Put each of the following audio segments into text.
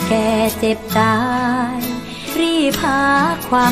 แก่เจ็บตายรีบหาความ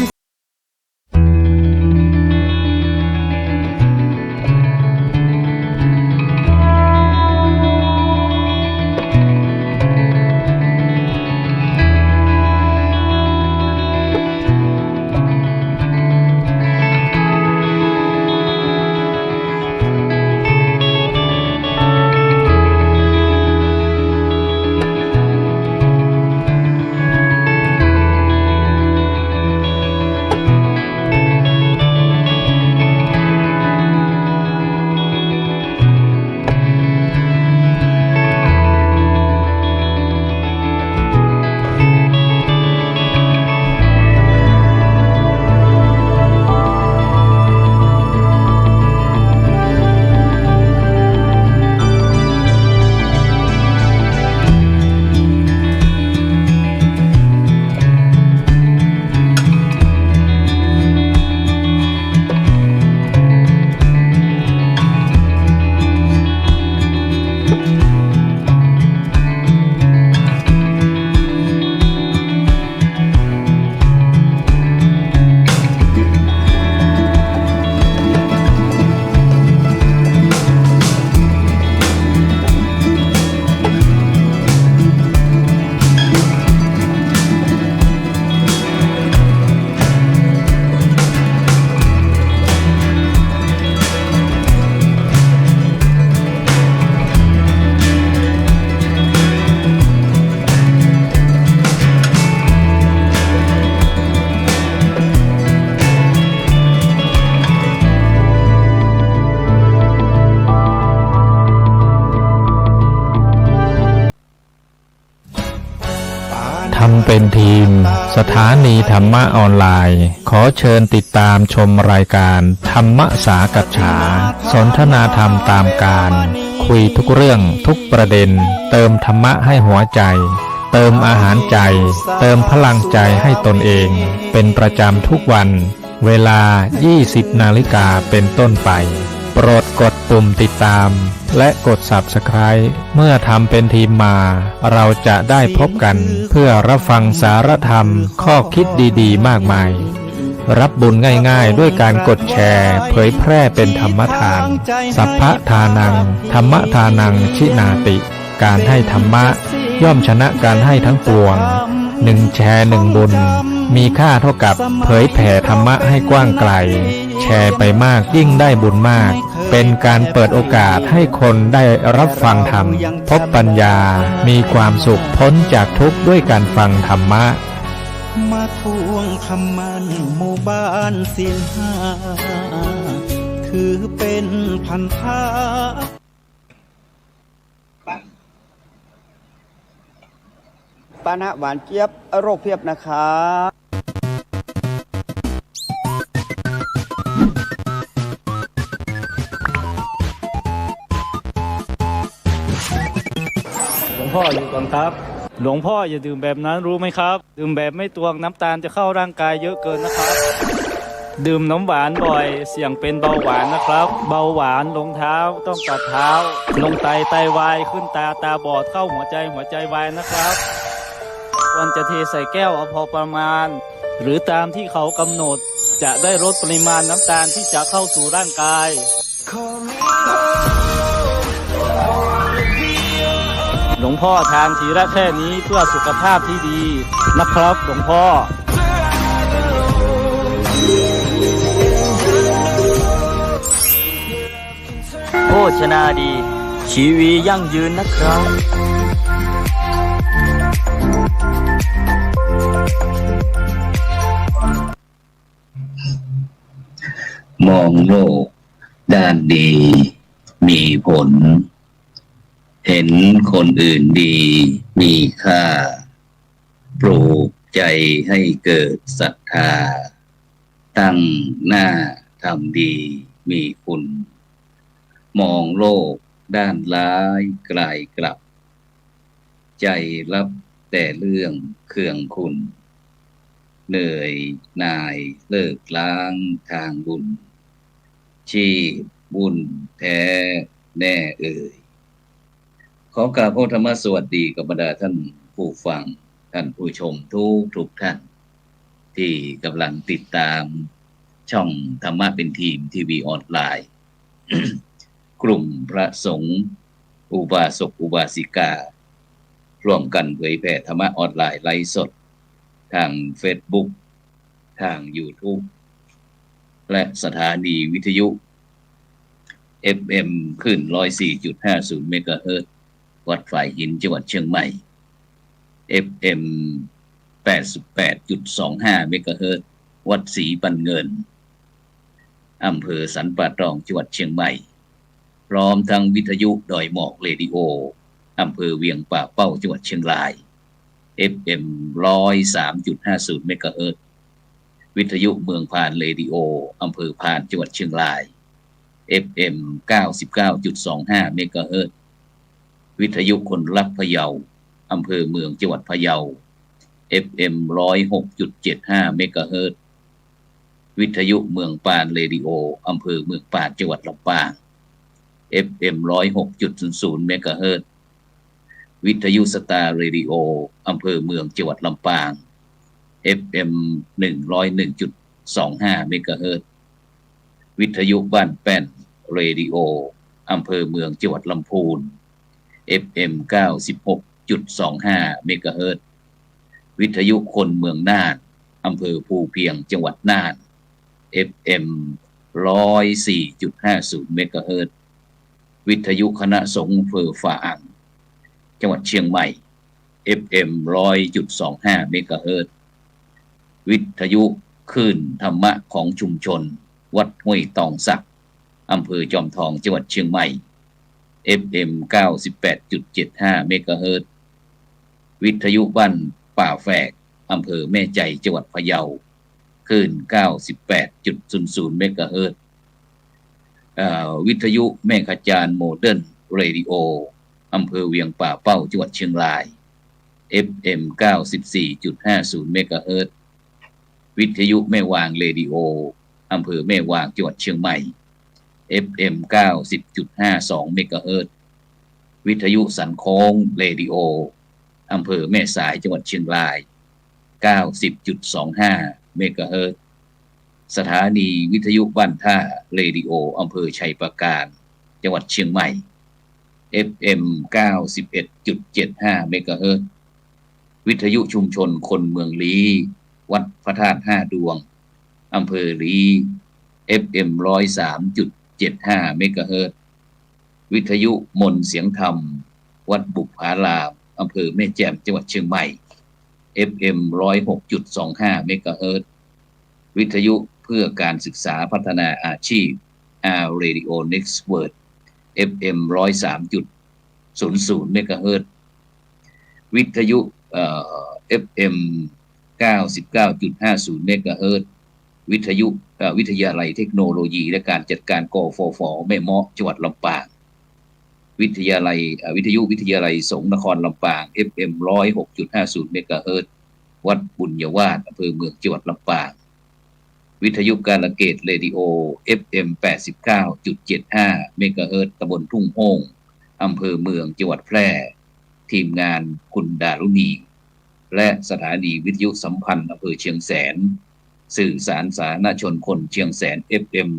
ทำเป็นทีมสถานีธรรมะออนไลน์ขอเชิญติดตามชมรายการธรรมสากัจฉาสนทนาธรรมตามการคุยทุกเรื่องทุกประเด็นเติมธรรมะให้หัวใจเติมอาหารใจเติมพลังใจให้ตนเองเป็นประจำทุกวันเวลา 20 นาฬิกาเป็นต้นไปโปรดกดปุ่มติดตามและกด Subscribe เมื่อทำเป็นทีมมาเราจะได้พบกันเพื่อรับฟังสารธรรมข้อคิดดีๆมากมายรับบุญง่ายๆด้วยการกดแชร์เผยแพร่เป็นธรรมทานสัพพทานังธรรมทานังชินาติการให้ธรรมะย่อมชนะการให้ทั้งปวง1แชร์1บุญมีค่าเท่ากับเผยแผ่ธรรมะให้กว้างไกลแชร์ไปมากยิ่งได้บุญมากเป็นการเปิดโอกาสให้คนได้รับฟังธรรมพบปัญญามีความสุขพ้นจากทุกข์ด้วยการฟังธรรมะมาทวงคำมันหมู่บ้านศีลห้าถือเป็นพันธะปานะหวานเจี๊ยบโรคเพียบนะครับหลวงพ่ออยู่ก่อนครับหลวงพ่ออย่าดื่มแบบนั้นรู้ไหมครับดื่มแบบไม่ตวงน้ำตาลจะเข้าร่างกายเยอะเกินนะครับดื่มน้ำหวานบ่อยเสี่ยงเป็นเบาหวานนะครับเบาหวานลงเท้าต้องตัดเท้าลงไตวายขึ้นตาบอดเข้าหัวใจวายนะครับควรจะเทใส่แก้วเอาพอประมาณหรือตามที่เขากำหนดจะได้ลดปริมาณน้ำตาลที่จะเข้าสู่ร่างกายหลวงพ่อทานทีละแค่นี้เพื่อสุขภาพที่ดีนะครับหลวงพ่อโภชนาดีชีวิตยั่งยืนนะครับมองโลกด้านดีมีผลเห็นคนอื่นดีมีค่าปลูกใจให้เกิดศรัทธาตั้งหน้าทำดีมีคุณมองโลกด้านร้ายกลายกลับใจรับแต่เรื่องเคืองคุณเหนื่อยหน่ายเลิกล้างทางบุญชีพบุญแท้แน่เอ่ยขอกราบพระธรรมสวัสดีกับบรรดาท่านผู้ฟัง ท่านผู้ชมทุกท่านที่กำลังติดตามช่องธรรมะเป็นทีมทีวีออนไลน์ กลุ่มพระสงฆ์อุบาสกอุบาสิกา ร่วมกันเผยแผ่ธรรมะออนไลน์ไลฟ์สดทาง Facebook ทาง YouTube และสถานีวิทยุ FM ขึ้น 104.50 เมกะเฮิรตซ์วัดฝ่ายหินจังหวัดเชียงใหม่ FM 88.25 เมกะเฮิรตซ์วัดศรีปันเงินอำเภอสันป่าตองจังหวัดเชียงใหม่พร้อมทั้งวิทยุดอยหมอกเรดิโออำเภอเวียงป่าเป้าจังหวัดเชียงราย FM 103.50 เมกะเฮิรตซ์วิทยุเมืองพานเรดิโออำเภอพานจังหวัดเชียงราย FM 99.25 เมกะเฮิรตซ์วิทยุคนรักพะเยาอำเภอเมืองจังหวัดพะเยา FM 106.75 เมกะเฮิรตซ์วิทยุเมืองปานเรดิโออำเภอเมืองปานจังหวัดลำปาง FM 106.00 เมกะเฮิรตซ์วิทยุสตาร์เรดิโออำเภอเมืองจังหวัดลำปาง FM 101.25 เมกะเฮิรตซ์วิทยุบ้านแป้นเรดิโออำเภอเมืองจังหวัดลำพูน FM 96.25 เมกะเฮิรตซ์วิทยุคนเมืองน่านอำเภอภูเพียงจังหวัดน่าน FM 104.50 เมกะเฮิรตซ์วิทยุคณะสงฆ์อำเภอฝางจังหวัดเชียงใหม่ FM 100.25 เมกะเฮิรตซ์วิทยุคลื่นธรรมะของชุมชนวัดห้วยตองสักอำเภอจอมทองจังหวัดเชียงใหม่ FM 98.75 เมกะเฮิรตซ์วิทยุบ้านป่าแฝกอำเภอแม่ใจจังหวัดพะเยาคลื่น 98.00 เมกะเฮิรตซ์วิทยุแม่ขจานโมเดิร์นเรดิโออำเภอเวียงป่าเป้าจังหวัดเชียงราย FM 94.50 เมกะเฮิรตซ์วิทยุแม่วางเรดิโออำเภอแม่วางจังหวัดเชียงใหม่ FM 90.52 เมกะเฮิรตซ์วิทยุสันโค้งเรดิโออำเภอแม่สายจังหวัดเชียงราย 90.25 เมกะเฮิรตซ์สถานีวิทยุบ้านท่าเรดิโออำเภอชัยปราการจังหวัดเชียงใหม่ FM 91.75 เมกะเฮิรตซ์วิทยุชุมชนคนเมืองลี้วัดพระธาตุ5ดวงอำเภอลี้ FM 103.75 เมกะเฮิรตซ์วิทยุมนต์เสียงธรรมวัดบุพารามอำเภอแม่แจ่มจังหวัดเชียงใหม่ FM 106.25 เมกะเฮิรตซ์วิทยุเพื่อการศึกษาพัฒนาอาชีพ R Radio Next Word FM 103.00 เมกะเฮิรตซ์วิทยุFM 99.50 เมกะเฮิรตซ์วิทยุวิทยาลัยเทคโนโลยีและการจัดการกฟผ.แม่เมาะจังหวัดลำปางวิทยาลัยวิทยุวิทยาลัยสงฆ์นครลำปาง FM 106.50 เมกะเฮิรตซ์วัดบุญยวาสอำเภอเมืองจังหวัดลำปางวิทยุการเกตเรดิโอ FM 89.75 เมกะเฮิรตซ์ตำบลทุ่งโฮงอำเภอเมืองจังหวัดแพร่ทีมงานคุณดารุณีและสถานีวิทยุสัมพันธ์อำเภอเชียงแสนสื่อสารสาธารณชนคนเชียงแสน FM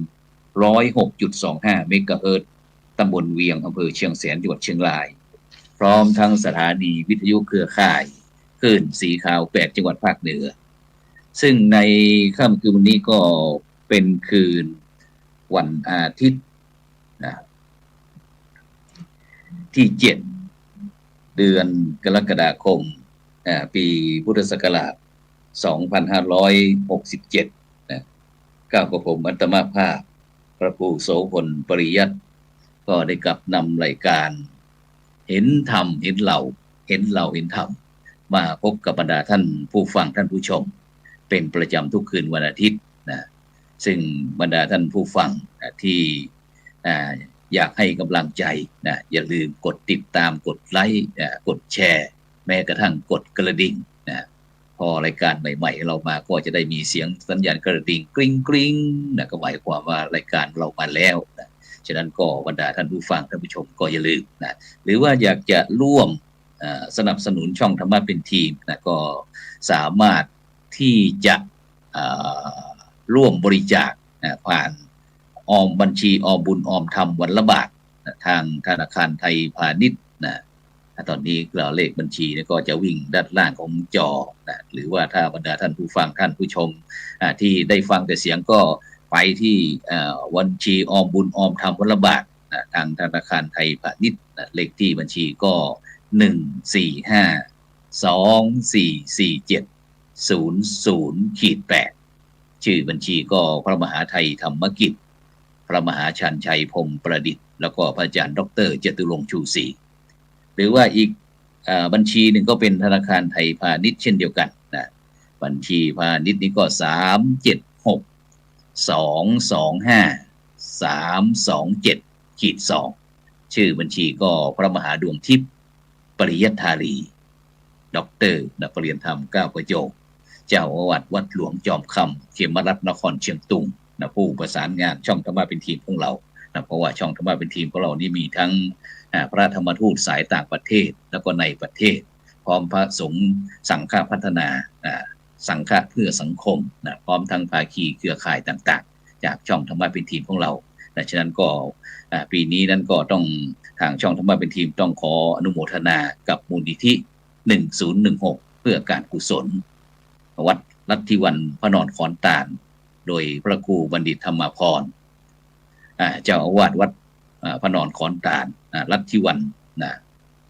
106.25 เมกะเฮิรตซ์ตำบลเวียงอำเภอเชียงแสนจังหวัดเชียงรายพร้อมทั้งสถานีวิทยุเครือข่ายคลื่นสีขาว8จังหวัดภาคเหนือซึ่งในค่ำคืนวันนี้ก็เป็นคืนวันอาทิตย์นะที่7เดือนกรกฎาคมปีพุทธศักราช2567นะก้าวกับผมอัตมาภาพพระครูโสพลปริยัติก็ได้กลับนำรายการเห็นธรรมเห็นเราเห็นธรรมมาพบกับบรรดาท่านผู้ฟังท่านผู้ชมเป็นประจำทุกคืนวันอาทิตย์นะซึ่งบรรดาท่านผู้ฟังที่อยากให้กำลังใจนะอย่าลืมกดติดตามกดไลค์กดแชร์แม้กระทั่งกดกระดิ่งนะพอรายการใหม่ๆเรามาก็จะได้มีเสียงสัญญาณกระดิ่งกริ๊งกริ๊งนะก็หมายความว่ารายการเรามาแล้วนะฉะนั้นก็บรรดาท่านผู้ฟังท่านผู้ชมก็อย่าลืมนะหรือว่าอยากจะร่วม สนับสนุนช่องธรรมะเป็นทีมนะก็สามารถที่จะร่วมบริจาคผ่านบัญชีออมบุญออมธรรมวันละบาททางธนาคารไทยพาณิชย์นะตอนนี้เลขบัญชีก็จะวิ่งด้านล่างของจอนะหรือว่าถ้าบรรดาท่านผู้ฟังท่านผู้ชมที่ได้ฟังแต่เสียงก็ไปที่บัญชีออมบุญออมธรรมวันละบาททางธนาคารไทยพาณิชย์เลขที่บัญชีก็145244700-8ชื่อบัญชีก็พระมหาไทยธรรมกิจพระมหาชันชัยพรหมประดิษฐ์แล้วก็พระอาจารย์ดร.จตุรงค์ชูศรีหรือว่าอีกบัญชีหนึ่งก็เป็นธนาคารไทยพาณิชย์เช่นเดียวกันนะบัญชีพาณิชย์นี้ก็376225327327-2ชื่อบัญชีก็พระมหาดวงทิพย์ปริยัตถารีด็อกเตอร์ปริญญาธรรม9ประโยคเจ้าอาวาสวัดหลวงจอมคำเขมรัตนครเชียงตุงผู้ประสานงานช่องธรรมะเป็นทีมของเราเพราะว่าช่องธรรมะเป็นทีมของเรานี่มีทั้งพระธรรมทูตสายต่างประเทศแล้วก็ในประเทศพร้อมพระสงฆ์สังฆพัฒนาสังฆะเพื่อสังคมพร้อมทั้งภาคีเครือข่ายต่างๆจากช่องธรรมะเป็นทีมของเราดังนั้นก็ปีนี้นั้นก็ต้องทางช่องธรรมะเป็นทีมต้องขออนุโมทนากับมูลนิธิ1016เพื่อการกุศลวัดลัทธิวันพระนอนขอนตาลโดยพระครูบัณฑิตธรรมพรเจ้าอาวาสวัดพระนอนขอนตาลลัทธิวัน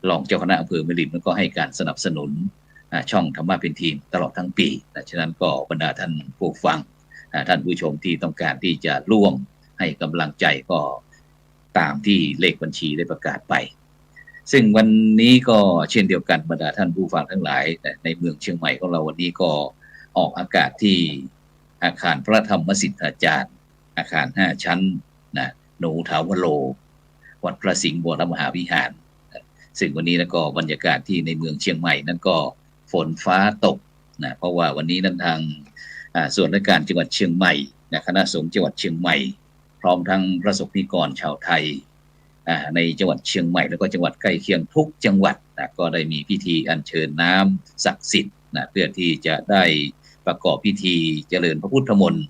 รองเจ้าคณะอำเภอแม่ริมแล้วก็ให้การสนับสนุนช่องธรรมะเป็นทีมตลอดทั้งปีฉะนั้นก็บรรดาท่านผู้ฟังท่านผู้ชมที่ต้องการที่จะร่วมให้กำลังใจก็ตามที่เลขบัญชีได้ประกาศไปซึ่งวันนี้ก็เช่นเดียวกันบรรดาท่านผู้ฟังทั้งหลายในเมืองเชียงใหม่ของเราวันนี้ก็ออกอากาศที่อาคารพระธรรมสิทธาจารย์อาคาร5ชั้นหนูถาวโรวัดพระสิงห์วรมหาวิหารซึ่งวันนี้แล้วก็บรรยากาศที่ในเมืองเชียงใหม่นั้นก็ฝนฟ้าตกเพราะว่าวันนี้นั้นทางส่วนราชการจังหวัดเชียงใหม่คณะสงฆ์จังหวัดเชียงใหม่พร้อมทั้งพระสงฆ์นิกรชาวไทยในจังหวัดเชียงใหม่แล้วก็จังหวัดใกล้เคียงทุกจังหวัดก็ได้มีพิธีอัญเชิญน้ำศักดิ์สิทธิ์เพื่อที่จะได้ประกอบพิธีเจริญพระพุทธมนต์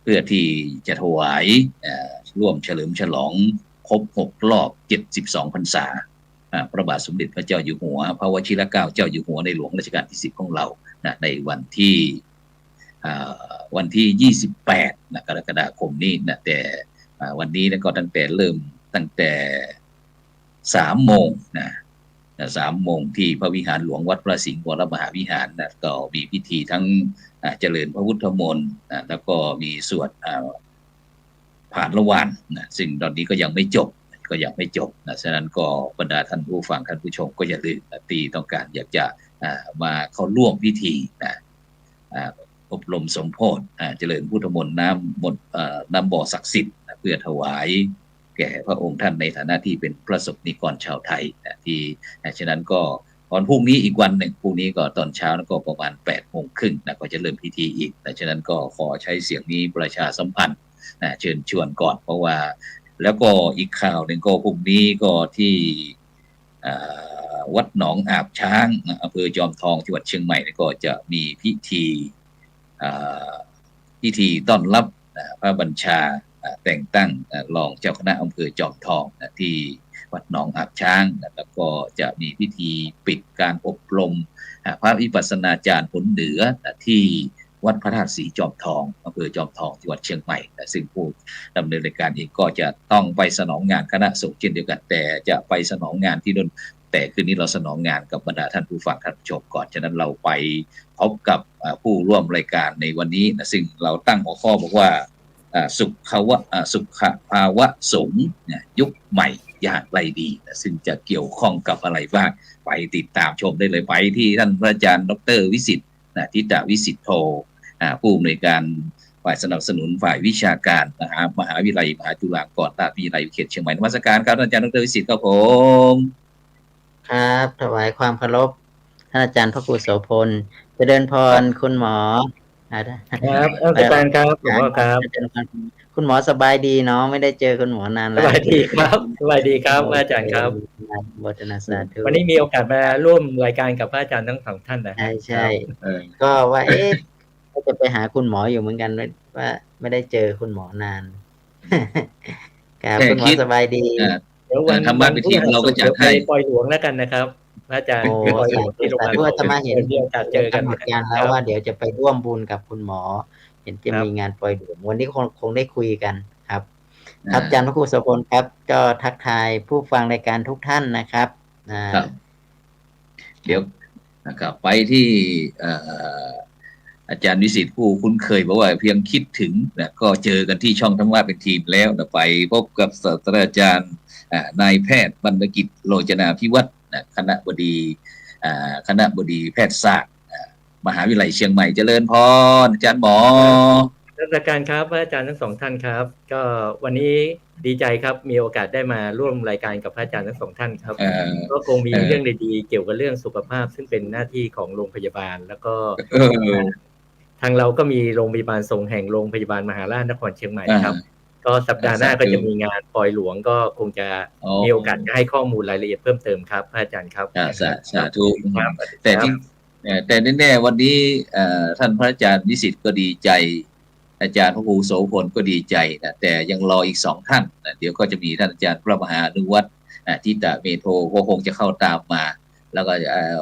เพื่อที่จะถวายร่วมเฉลิมฉลองครบ6รอบ72พรรษาพระบาทสมเด็จพระเจ้าอยู่หัวพระวชิรเกล้าเจ้าอยู่หัวในหลวงรัชกาลที่10ของเราในวันที่28กรกฎาคมนี้แต่วันนี้ก็ตั้งแต่3 โมง3 โมงที่พระวิหารหลวงวัดพระสิงห์วรมหาวิหารก็มีพิธีทั้งเจริญพระพุทธมนต์แล้วก็มีสวดผ่านละวันซึ่งตอนนี้ก็ยังไม่จบฉะนั้นก็บรรดาท่านผู้ฟังท่านผู้ชมก็อย่าลืมที่ต้องการอยากจะมาเข้าร่วมพิธีอบรมสมโภชเจริญพุทธมนต์น้ำบ่อศักดิ์สิทธิ์เพื่อถวายแก่พระองค์ท่านในฐานะที่เป็นพระสงฆ์นิกรชาวไทยที่ฉะนั้นก็วันพรุ่งนี้อีกวันหนึ่งพรุ่งนี้ก็ตอนเช้าก็ประมาณ8:30ก็จะเริ่มพิธีอีกฉะนั้นก็ขอใช้เสียงนี้ประชาสัมพันธ์เชิญชวนก่อนเพราะว่าแล้วก็อีกข่าวหนึ่งก็พรุ่งนี้ก็ที่วัดหนองอาบช้างอำเภอจอมทองจังหวัดเชียงใหม่ก็จะมีพิธีต้อนรับพระบัญชาแต่งตั้งรองเจ้าคณะอำเภอจอมทองที่วัดหนองอาบช้างแล้วก็จะมีพิธีปิดการอบรมพระวิปัสสนาจารย์ผลเหนือที่วัดพระธาตุศรีจอมทองอำเภอจอมทองจังหวัดเชียงใหม่ซึ่งผู้ดำเนินรายการเองก็จะต้องไปสนองงานคณะสงฆ์เช่นเดียวกันแต่จะไปสนองงานที่นั่นแต่คืนนี้เราสนองงานกับบรรดาท่านผู้ฟังท่านผู้ชมก่อนฉะนั้นเราไปพบกับผู้ร่วมรายการในวันนี้ซึ่งเราตั้งหัวข้อบอกว่าสุขภาวะสงฆ์ยุคใหม่อย่างไรดีซึ่งจะเกี่ยวข้องกับอะไรบ้างไปติดตามชมได้เลยไปที่ท่านพระอาจารย์ดร.วิสิทธิ์ทิตวิสิทธิ์โทผู้อำนวยการฝ่ายสนับสนุนฝ่ายวิชาการมหาวิทยาลัยมหาจุฬาลงกรณราชวิทยาลัยเขตเชียงใหม่นมัสการครับอาจารย์ดร.วิสิทธิ์ครับผมครับถวายความเคารพท่านอาจารย์พระครูโสพลเจริญพรคุณหมอครับอาจารย์ครับผมครับ คุณหมอสบายดีเนาะไม่ได้เจอคุณหมอนาน ส แล้ว บายดีครับสบายดีครับพระอาจารย์ครับ โมทนาสาธุ วันนี้มีโอกาสมาร่วมรายการกับพระอาจารย์ทั้งสองท่านนะ ใช่ใช่ เออ ก็ว่าก็จะไปหาคุณหมออยู่เหมือนกันว่าไม่ได้เจอคุณหมอนาน ครับคุณหมอสบายดี เดี๋ยววัน ทำบ้านเป็นทีมเราก็จัดให้ ไปปล่อยหลวงแล้วกันนะครับพระอาจารย์ โอ้ ปล่อยหลวงที่โรงพยาบาล เพื่อจะมาเห็น มีโอกาสเจอกัน หมดกันแล้วว่าเดี๋ยวจะไปร่วมบุญกับคุณหมอ เห็นจะมีงานปล่อยหลวงวันนี้คงได้คุยกันครับ ครับอาจารย์พระครูโสพลครับก็ทักทายผู้ฟังรายการทุกท่านนะครับ ครับเดี๋ยวนะครับไปที่อาจารย์วิสิทธิ์ผู้คุ้นเคยบอกว่าเพียงคิดถึงนะก็เจอกันที่ช่องธรรมะเป็นทีมแล้วนะไปพบกับศาสตราจารย์นายแพทย์บรรณกิจโลจนาภิวัฒน์คณบดีแพทยศาสตร์มหาวิทยาลัยเชียงใหม่เจริญพรอาจารย์หมอ นักวิชาการครับพระอาจารย์ทั้งสองท่านครับ ก็วันนี้ดีใจครับมีโอกาสได้มาร่วมรายการกับพระอาจารย์ทั้งสองท่านครับก็คงมีเรื่องดีๆเกี่ยวกับเรื่องสุขภาพซึ่งเป็นหน้าที่ของโรงพยาบาลแล้วก็ทางเราก็มีโรงพยาบาลส่งแห่งโรงพยาบาลมหาราชนครเชียงใหม่ครับก็สัปดาห์หน้าก็จะมีงานปล่อยหลวงก็คงจะมีโอกาสให้ข้อมูลรายละเอียดเพิ่มเติมครับพระอาจารย์ครับสาธุแต่แน่ๆวันนี้ท่านพระอาจารย์นิสิตก็ดีใจอาจารย์พระครูโสพลก็ดีใจนะแต่ยังรออีก2ท่านนะเดี๋ยวก็จะมีท่านอาจารย์พระมหาอนุวัฒน์ทิตะเมโทก็คงจะเข้าตามมาแล้วก็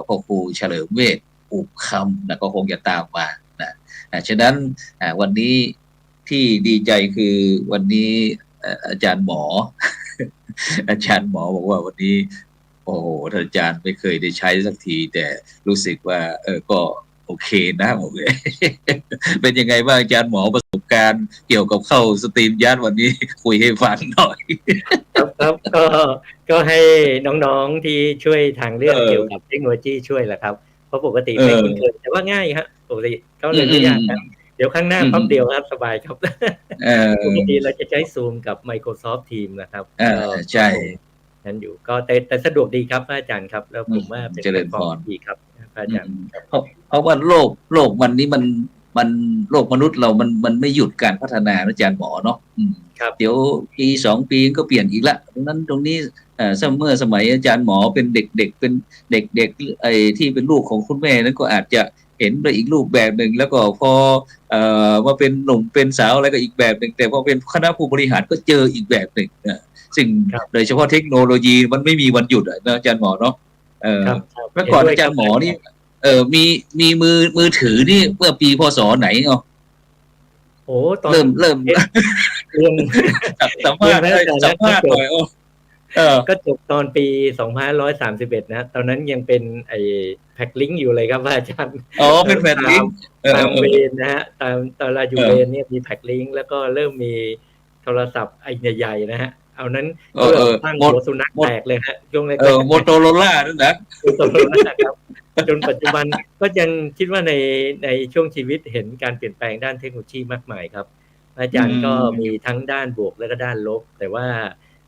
พระครูเฉลิมเวชอุบคำนะก็คงจะตามมานะฉะนั้นวันนี้ที่ดีใจคือวันนี้อาจารย์หมอ อาจารย์หมอบอกว่าวันนี้โอ้โหท่านอาจารย์ไม่เคยได้ใช้สักทีแต่รู้สึกว่าก็โอเคนะผมเลย เป็นยังไงบ้างอาจารย์หมอประสบการณ์เกี่ยวกับเข้าสตรีมยัดวันนี้คุยให้ฟังหน่อย ครับก็ให้น้องๆที่ช่วยทางเรื่องเกี่ยวกับเทคโนโลยีช่วยแหละครับเพราะปกติไม่คุ้นเคยแต่ว่าง่ายครับปกติก็เลยไม่ยากครับเดี๋ยวข้างหน้าปั๊บเดียวครับสบายครับปกติเราจะใช้ Zoom กับ Microsoft Teams นะครับใช่นั้นอยู่ก็แต่สะดวกดีครับอาจารย์ครับแล้วผมว่าเป็นเจริญพรดีครับอาจารย์เพราะว่าโลกมันนี้มันโลกมนุษย์เรามันไม่หยุดการพัฒนาอาจารย์หมอเนาะครับเดี๋ยวปี2 ปีก็เปลี่ยนอีกละตรงนี้เมื่อสมัยอาจารย์หมอเป็นเด็กเป็นเด็กไอ้ที่เป็นลูกของคุณแม่นั้นก็อาจจะเห็นไปอีกรูปแบบหนึ่งแล้วก็พอมาเป็นหนุ่มเป็นสาวอะไรก็อีกแบบหนึ่งแต่พอเป็นคณะผู้บริหารก็เจออีกแบบหนึ่งซึ่งโดยเฉพาะเทคโนโลยีมันไม่มีวันหยุดนะอาจารย์หมอเนาะเมื่อก่อนอาจารย์หมอนี่มีมือถือนี่เมื่อปีพศไหนเนาะโอ้ตอนเริ่มสัมภาษณ์หน่อยก็จบตอนปี2531นะตอนนั้นยังเป็นไอ้แพ็คลิงก์อยู่เลยครับอาจารย์เป็นแพ็คลิงก์ตามเวรนะฮะตามตอนเราอยู่เวรเนี่ยมีแพ็คลิงก์แล้วก็เริ่มมีโทรศัพท์ไอ้ใหญ่ๆนะฮะเอานั้นตั้งหัวสุนัขแตกเลยฮะช่วงแรกโมโตโรล่านั่นนะโมโตโรล่าครับจนปัจจุบันก็ยังคิดว่าในช่วงชีวิตเห็นการเปลี่ยนแปลงด้านเทคโนโลยีมากมายครับอาจารย์ก็มีทั้งด้านบวกและก็ด้านลบแต่ว่า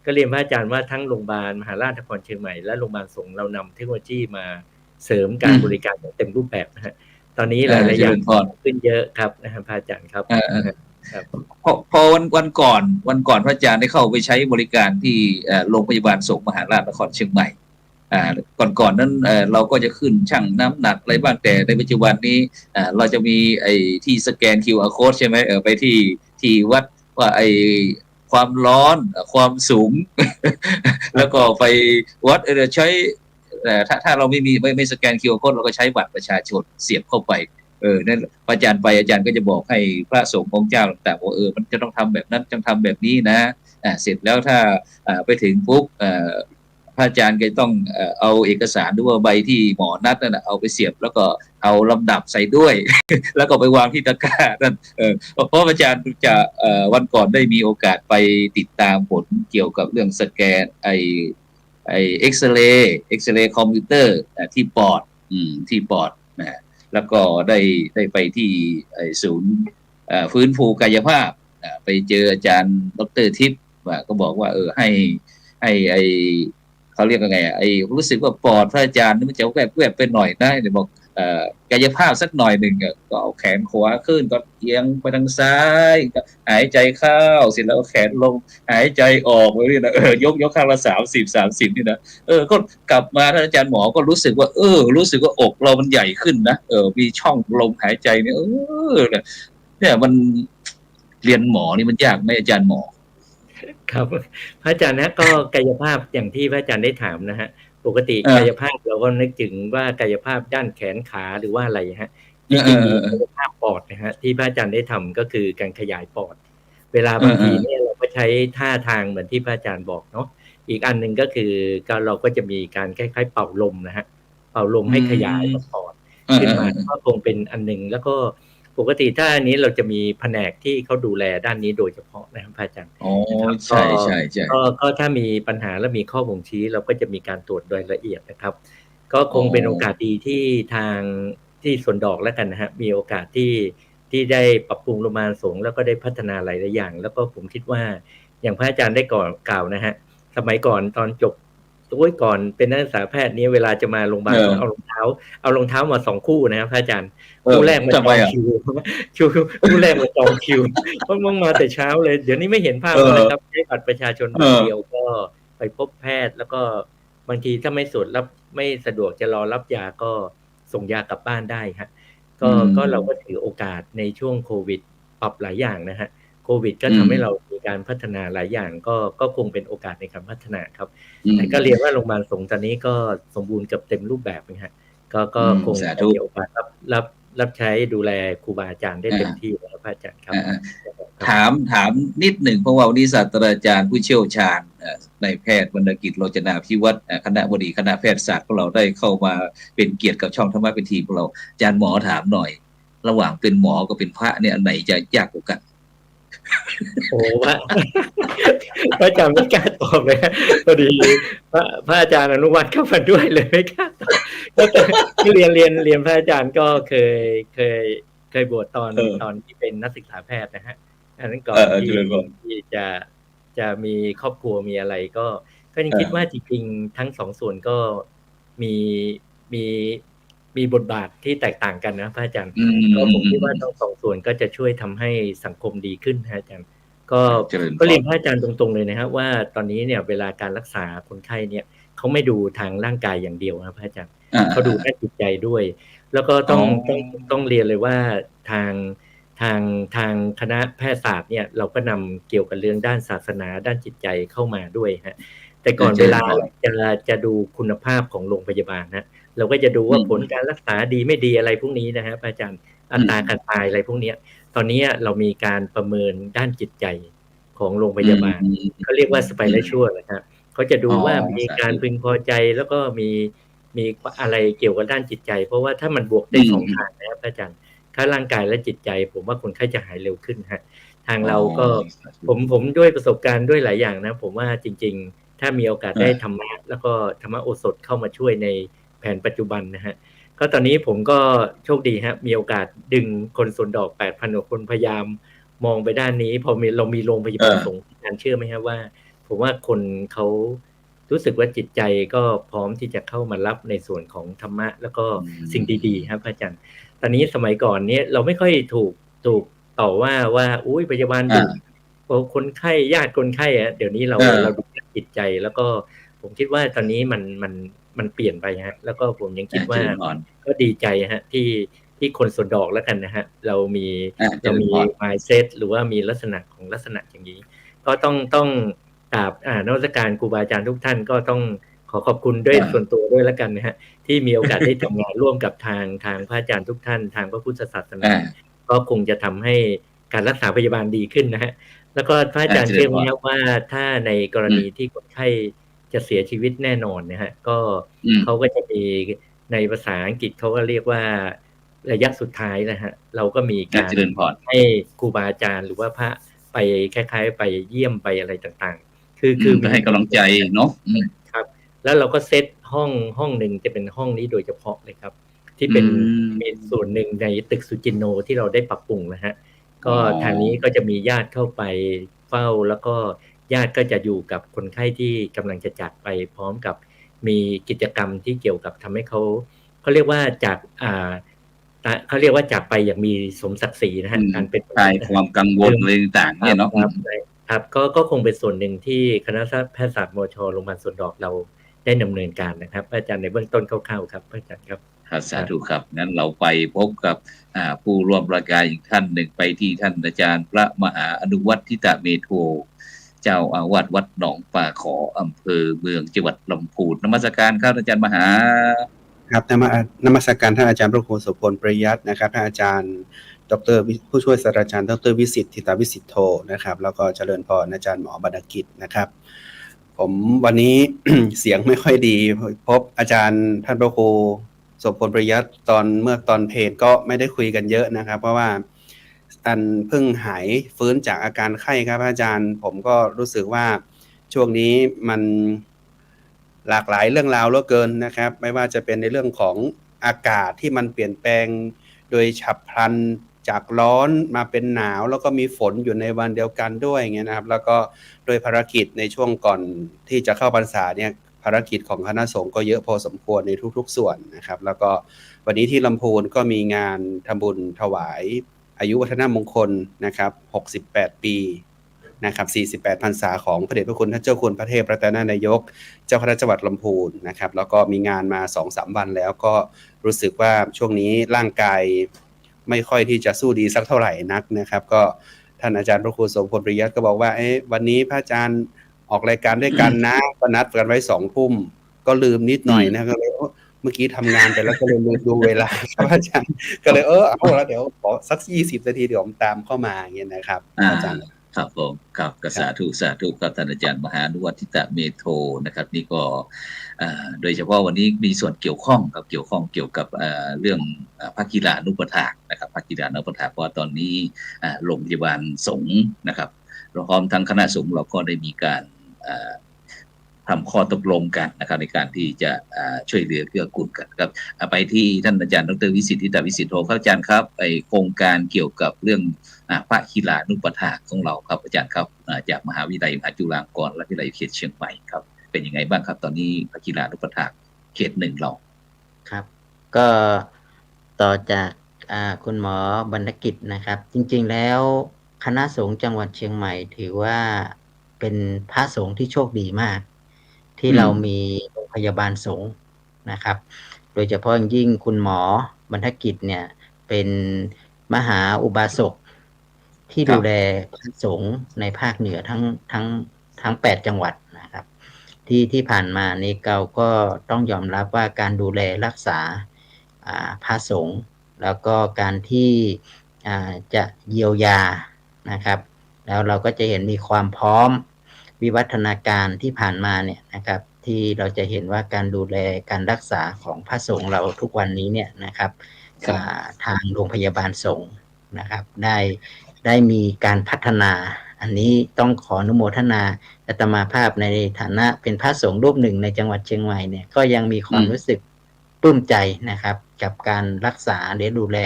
ก็เรียนพระอาจารย์ว่าทั้งโรงพยาบาลมหาราชนครเชียงใหม่และโรงพยาบาลสงฆ์เรานำเทคโนโลยีมาเสริมการบริการอย่างเต็มรูปแบบนะฮะตอนนี้หลายๆอย่างขึ้นเยอะครับนะครับพระอาจารย์ครับพอวันก่อนพระอาจารย์ได้เข้าไปใช้บริการที่โรงพยาบาลสงฆ์มหาราชนครเชียงใหม่ก่อนนั้นเราก็จะขึ้นชั่งน้ำหนักอะไรบ้างแต่ในปัจจุบันนี้เราจะมีไอ้ที่สแกน QR code ใช่ไหมไปที่วัดว่าไอ้ความร้อนความสูง แล้วก็ไปวัดใช้ถ้าเราไม่สแกน QR code เราก็ใช้บัตรประชาชนเสียบเข้าไปนั่นอาจารย์ก็จะบอกให้พระสงฆ์ของเจ้าต่างๆว่ามันจะต้องทำแบบนั้นจะทำแบบนี้นะเสร็จแล้วถ้าไปถึงปุ๊บพระอาจารย์ก็ต้องเอาเอกสารหรือว่าใบที่หมอนัดนั่นเอาไปเสียบแล้วก็เอาลำดับใส่ด้วย แล้วก็ไปวางที่ตะกร้านั่นเพราะอาจารย์จะวันก่อนได้มีโอกาสไปติดตามผลเกี่ยวกับเรื่องสแกนไอเอ็กซเรย์คอมพิวเตอร์ที่ปอดนะแล้วก็ได้ไปที่ศูนย์ฟื้นฟูกายภาพไปเจออาจารย์ดร.ทิพย์ก็บอกว่าให้เขาเรียกยังไงรู้สึกว่าปอดพระอาจารย์นี่มันจะแวบไปหน่อยนะเดี๋ยวบอก กายภาพสักหน่อยหนึ่งก็เอาแขนขวาขึ้นก็เอียงไปทางซ้ายก็หายใจเข้าเสร็จแล้วเอาแขนลงหายใจออกไปนี่นะยกข้างละ30นี่นะก็กลับมาท่านอาจารย์หมอก็รู้สึกว่ารู้สึกว่าอกเรามันใหญ่ขึ้นนะมีช่องลมหายใจเนี่ยเนี่ยมันเรียนหมอนี่มันยากไหมอาจารย์หมอครับพระอาจารย์นะก็กายภาพอย่างที่พระอาจารย์ได้ถามนะฮะปกติกายภาพเราก็นึกถึงว่ากายภาพด้านแขนขาหรือว่าอะไรฮะจริงๆมีกายภาพปอดนะฮะที่พระอาจารย์ได้ทำก็คือการขยายปอดเวลาบางทีเนี่ยเราก็ใช้ท่าทางเหมือนที่พระอาจารย์บอกเนาะอีกอันหนึ่งก็คือเราก็จะมีการคล้ายๆเป่าลมนะฮะเป่าลมให้ขยายปอดขึ้นมาก็คงเป็นอันหนึ่งแล้วก็ปกติถ้าอันนี้เราจะมีแผนกที่เขาดูแลด้านนี้โดยเฉพาะนะครับพระอาจารย์ใช่ใช่ใช่ก็ถ้ามีปัญหาและมีข้อบ่งชี้เราก็จะมีการตรวจโดยละเอียดนะครับก็คงเป็นโอกาสดีที่ทางที่สวนดอกแล้วกันนะฮะมีโอกาสที่ได้ปรับปรุงโรงพยาบาลสงฆ์แล้วก็ได้พัฒนาหลายๆอย่างแล้วก็ผมคิดว่าอย่างพระอาจารย์ได้กล่าวนะฮะสมัยก่อนตอนจบก่อนเป็นนักศึกษาแพทย์นี้เวลาจะมาโรงพยาบาลเอารองเท้ามา2 คู่นะครับพระอาจารย์คู่แรกมาจองคิวคู่แรกมาจองคิวต้องมาแต่เช้าเลยเดี๋ยวนี้ไม่เห็นภาพแล้วนะครับใช้บัตรประชาชนเดียวก็ไปพบแพทย์แล้วก็บางทีถ้าไม่สะดวกจะรอรับยาก็ส่งยากลับบ้านได้ฮะก็เราก็ถือโอกาสในช่วงโควิดปรับหลายอย่างนะฮะโควิดก็ทำให้เรามีการพัฒนาหลายอย่างก็คงเป็นโอกาสในการพัฒนาครับแต่ก็เรียนว่าโรงพยาบาลสงฆ์ตอนนี้ก็สมบูรณ์เกือบเต็มรูปแบบนะฮะก็คงจะมีโอกาสรับใช้ดูแลครูบาอาจารย์ได้เต็มที่แล้วพระอาจารย์ครับถามนิดหนึ่งเพราะว่าวันนี้ศาสตราจารย์ผู้เชี่ยวชาญในแพทย์วรรณกิจโรจนาภิวัฒน์คณะบดีคณะแพทยศาสตร์ของเราได้เข้ามาเป็นเกียรติกับช่องธรรมะเป็นทีของเราอาจารย์หมอถามหน่อยระหว่างเป็นหมอกับเป็นพระเนี่ยอันไหนจะยากกว่ากันโอ้พระอาจารย์ไม่กล้าตอบเลยพอดีพระอาจารย์อนุวัฒน์เข้ามาด้วยเลยไม่กล้าตอบก็เรียนพระอาจารย์ก็เคยบวชตอนที่เป็นนักศึกษาแพทย์นะฮะอันนั้นก่อนที่จะมีครอบครัวมีอะไรก็ยังคิดว่าจริงๆทั้ง2ส่วนก็มีบทบาทที่แตกต่างกันนะพระอาจารย์ก็ผมคิดว่าทั้ง2ส่วนก็จะช่วยทำให้สังคมดีขึ้นนะอาจารย์ก็เรียนพระอาจารย์ตรงๆเลยนะครับว่าตอนนี้เนี่ยเวลาการรักษาคนไข้เนี่ยเขาไม่ดูทางร่างกายอย่างเดียวนะพระอาจารย์เขาดูด้านจิตใจด้วยแล้วก็ต้องเรียนเลยว่าทางคณะแพทยศาสตร์เนี่ยเราก็นำเกี่ยวกับเรื่องด้านศาสนาด้านจิตใจเข้ามาด้วยฮะแต่ก่อนเวลาจะดูคุณภาพของโรงพยาบาลนะเราก็จะดูว่าผลการรักษาดีไม่ดีอะไรพวกนี้นะฮะอาจารย์อัตราการตายอะไรพวกนี้ตอนนี้เรามีการประเมินด้านจิตใจของโรงพยาบาลเขาเรียกว่าสไปรัลชัวนะฮะเขาจะดูว่ามีการพึงพอใจแล้วก็มีอะไรเกี่ยวกับด้านจิตใจเพราะว่าถ้ามันบวกได้2ทางนะครับอาจารย์ถ้าร่างกายและจิตใจผมว่าคนไข้จะหายเร็วขึ้นฮะทางเราก็ผมด้วยประสบการณ์ด้วยหลายอย่างนะผมว่าจริงๆถ้ามีโอกาสได้ธรรมะแล้วก็ธรรมะโอสถเข้ามาช่วยในแผนปัจจุบันนะฮะก็ตอนนี้ผมก็โชคดีฮะมีโอกาสดึงคนสวนดอก 8,000 กว่าคนพยายามมองไปด้านนี้พอเรามีโรงพยาบาลสงฆ์การเชื่อไหมฮะว่าผมว่าคนเขารู้สึกว่าจิตใจก็พร้อมที่จะเข้ามารับในส่วนของธรรมะแล้วก็สิ่งดีๆครับอาจารย์ตอนนี้สมัยก่อนเนี่ยเราไม่ค่อยถูกต่อว่าอุ้ยพยาบาลดุคนไข้ญาติคนไข้อ่ะเดี๋ยวนี้เราดูจิตใจแล้วก็ผมคิดว่าตอนนี้มันเปลี่ยนไปฮะแล้วก็ผมยังคิดว่าก็ดีใจฮะที่คนสวนดอกแล้วกันนะฮะเรามี mindset หรือว่ามีลักษณะอย่างนี้ก็ต้องกราบนมัสการครูบาอาจารย์ทุกท่านก็ต้องขอบคุณด้วยส่วนตัวด้วยแล้วกันนะฮะที่มีโอกาสได้ทำงานร่วมกับทางพระอาจารย์ทุกท่านทางพระพุทธศาสนาก็คงจะทำให้การรักษาพยาบาลดีขึ้นนะฮะแล้วก็พระอาจารย์เชื่อไหมครับว่าถ้าในกรณีที่คนไข้จะเสียชีวิตแน่นอนนะฮะก็เขาก็จะมีในภาษาอังกฤษเขาก็เรียกว่าระยะสุดท้ายนะฮะเราก็มีการให้ครูบาอาจารย์หรือว่าพระไปคล้ายๆไปเยี่ยมไปอะไรต่างๆคือให้กำลังใจเนาะครับแล้วเราก็เซตห้องหนึ่งจะเป็นห้องนี้โดยเฉพาะเลยครับที่เป็นส่วนหนึ่งในตึกสุจินโนที่เราได้ปรับปรุงนะฮะก็ทางนี้ก็จะมีญาติเข้าไปเฝ้าแล้วก็ญาติก็จะอยู่กับคนไข้ที่กำลังจะจากไปพร้อมกับมีกิจกรรมที่เกี่ยวกับทำให้เขา เขาเรียกว่าจากเขาเรียกว่าจากไปอย่างมีสมศักดิ์ศรีนะฮะการเป็นคลายความกังวลอะไรต่างๆเนี่ยเนาะครับก็คงเป็นส่วนหนึ่งที่คณะแพทยศาสตร์มช.โรงพยาบาลสวนดอกเราได้ดำเนินการนะครับอาจารย์ในเบื้องต้นคร่าวๆครับอาจารย์ครับสาธุครับงั้นเราไปพบกับผู้ร่วมรายการอีกท่านหนึ่งไปที่ท่านอาจารย์พระมหาอนุวัฒน์ทิตเมโทเจ้าอาวาสวัดหนองป่าขออำเภอเมืองจังหวัดลำพูนนมัสการครับอาจารย์มหาครับนมัสการท่านอาจารย์พระครูโสพลประยัตนะครับท่านอาจารย์ดร.ผู้ช่วยศาสตราจารย์ดร.วิสิทธิ์ทิตวิสิทธิโทนะครับแล้วก็เจริญพรอาจารย์หมอบรรณกิจนะครับผมวันนี้ เสียงไม่ค่อยดีพบอาจารย์ท่านพระครูโสพลประยัตเมื่อตอนเพลก็ไม่ได้คุยกันเยอะนะครับเพราะว่าอันเพิ่งหายฟื้นจากอาการไข้ครับอาจารย์ผมก็รู้สึกว่าช่วงนี้มันหลากหลายเรื่องราวเหลือเกินนะครับไม่ว่าจะเป็นในเรื่องของอากาศที่มันเปลี่ยนแปลงโดยฉับพลันจากร้อนมาเป็นหนาวแล้วก็มีฝนอยู่ในวันเดียวกันด้วยอย่างเงี้ยนะครับแล้วก็โดยภารกิจในช่วงก่อนที่จะเข้าพรรษาเนี่ยภารกิจของคณะสงฆ์ก็เยอะพอสมควรในทุกๆส่วนนะครับแล้วก็วันนี้ที่ลำพูนก็มีงานทำบุญถวายอายุวัฒนมงคลนะครับ68ปีนะครับ48พรรษาของพระเดชพระคุณท่านเจ้าคุณพระเทพรัตนนายกเจ้าคณะจังหวัดลำพูนนะครับแล้วก็มีงานมา 2-3 วันแล้วก็รู้สึกว่าช่วงนี้ร่างกายไม่ค่อยที่จะสู้ดีสักเท่าไหร่นักนะครับก็ท่านอาจารย์พระครูโสพลประยัตก็บอกว่าวันนี้พระอาจารย์ออกรายการด้วยกันนะก็นัดกันไว้ 20:00 นก็ลืมนิดหน่อยนะก็เลยเมื่อกี้ทำงานไปแล้วก็เลยดูเวลาครับอาจารย์ก็เลยเอาแล้วเดี๋ยวขอสัก20 นาทีเดี๋ยวผมตามเข้ามาอย่างเงี้ยนะครับอาจารย์ครับผมครับกสาธุครับท่านอาจารย์มหาอนุวัฒน์ทิตเมโทนะครับนี่ก็โดยเฉพาะวันนี้มีส่วนเกี่ยวข้องเกี่ยวกับเรื่องภาคกีฬานุปถากนะครับภาคกีฬานุปถากเพราะตอนนี้โรงพยาบาลสงฆ์นะครับพร้อมทั้งคณะสงฆ์เราก็ได้มีการทำข้อตกลงกันนะครับในการที่จะช่วยเหลือเกื้อกูลกันครับไปที่ท่านอาจารย์ดร.วิสิทธิ์ทิตวิสิทธิโทครับอาจารย์ครับโครงการเกี่ยวกับเรื่องพระกีฬานุปถากของเราครับอาจารย์ครับจากมหาวิทยาลัยมหาจุฬาลงกรณ์และวิทยาลัยเขตเชียงใหม่ครับเป็นยังไงบ้างครับตอนนี้พระกีฬานุปถากเขต 1เราครับก็ต่อจากคุณหมอบรรณกิจนะครับจริงๆแล้วคณะสงฆ์จังหวัดเชียงใหม่ถือว่าเป็นพระสงฆ์ที่โชคดีมากที่เรามีโรงพยาบาลสงฆ์นะครับโดยเฉพาะอย่างยิ่งคุณหมอบรรณกิจเนี่ยเป็นมหาอุบาสกที่ดูแลพระสงฆ์ในภาคเหนือทั้ง8จังหวัดนะครับที่ผ่านมานี่เราก็ต้องยอมรับว่าการดูแลรักษาพระสงฆ์แล้วก็การที่จะเยียวยานะครับแล้วเราก็จะเห็นมีความพร้อมวิวัฒนาการที่ผ่านมาเนี่ยนะครับที่เราจะเห็นว่าการดูแลการรักษาของพระสงฆ์เราทุกวันนี้เนี่ยนะครับทางโรงพยาบาลสงฆ์นะครับได้มีการพัฒนาอันนี้ต้องขออนุโมทนาอาตมาภาพในฐานะเป็นพระสงฆ์รูปหนึ่งในจังหวัดเชียงใหม่เนี่ยก็ยังมีความรู้สึกปลื้มใจนะครับกับการรักษาหรือดูแล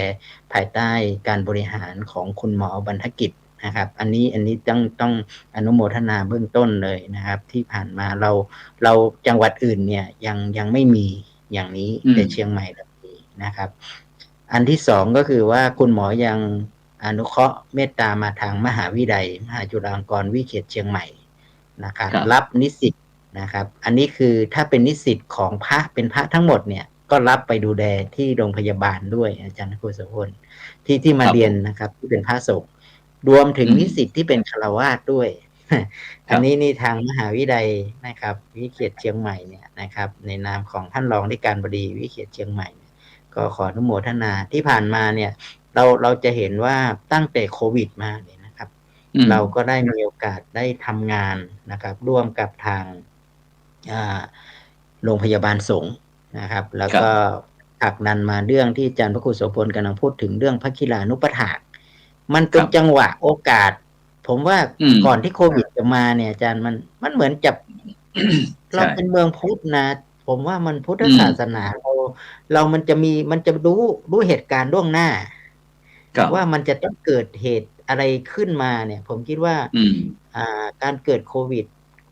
ภายใต้การบริหารของคุณหมอบรรณกิจนะครับอันนี้ต้องอนุโมทนาเบื้องต้นเลยนะครับที่ผ่านมาเราจังหวัดอื่นเนี่ยยังไม่มีอย่างนี้แต่เชียงใหม่เรามีนะครับอันที่สองก็คือว่าคุณหมอยังอนุเคราะห์เมตตามาทางมหาวิทยาลัยมหาจุฬาลงกรณ์วิเขตเชียงใหม่นะครับรับนิสิตนะครับอันนี้คือถ้าเป็นนิสิตของพระเป็นพระทั้งหมดเนี่ยก็รับไปดูแลที่โรงพยาบาลด้วยอาจารย์ครูโสพลที่มาเรียนนะครับที่เป็นพระสงฆ์รวมถึงนิสิตที่เป็นฆราวาสด้วยอันนี้นี่ทางมหาวิทยาลัยนะครับวิเขตเชียงใหม่เนี่ยนะครับในนามของท่านรองที่การบดีวิเขตเชียงใหม่ก็ขออนุโมทนาที่ผ่านมาเนี่ยเราจะเห็นว่าตั้งแต่โควิดมาเนี่ยนะครับเราก็ได้มีโอกาสได้ทำงานนะครับร่วมกับทางโรงพยาบาลสงฆ์นะครับแล้วก็ผลักดันมาเรื่องที่อาจารย์พระครูโสพลกำลังพูดถึงเรื่องพระกีฬานุปถากมันเป็นจังหวะโอกาสผมว่าก่อนที่โควิดจะมาเนี่ยอาจารย์มันเหมือนจะ เราเป็นเมืองพุทธนะผมว่ามันพุทธศาสนาเรามันจะรู้เหตุการณ์ล่วงหน้าว่ามันจะต้องเกิดเหตุอะไรขึ้นมาเนี่ยผมคิดว่าการเกิดโควิด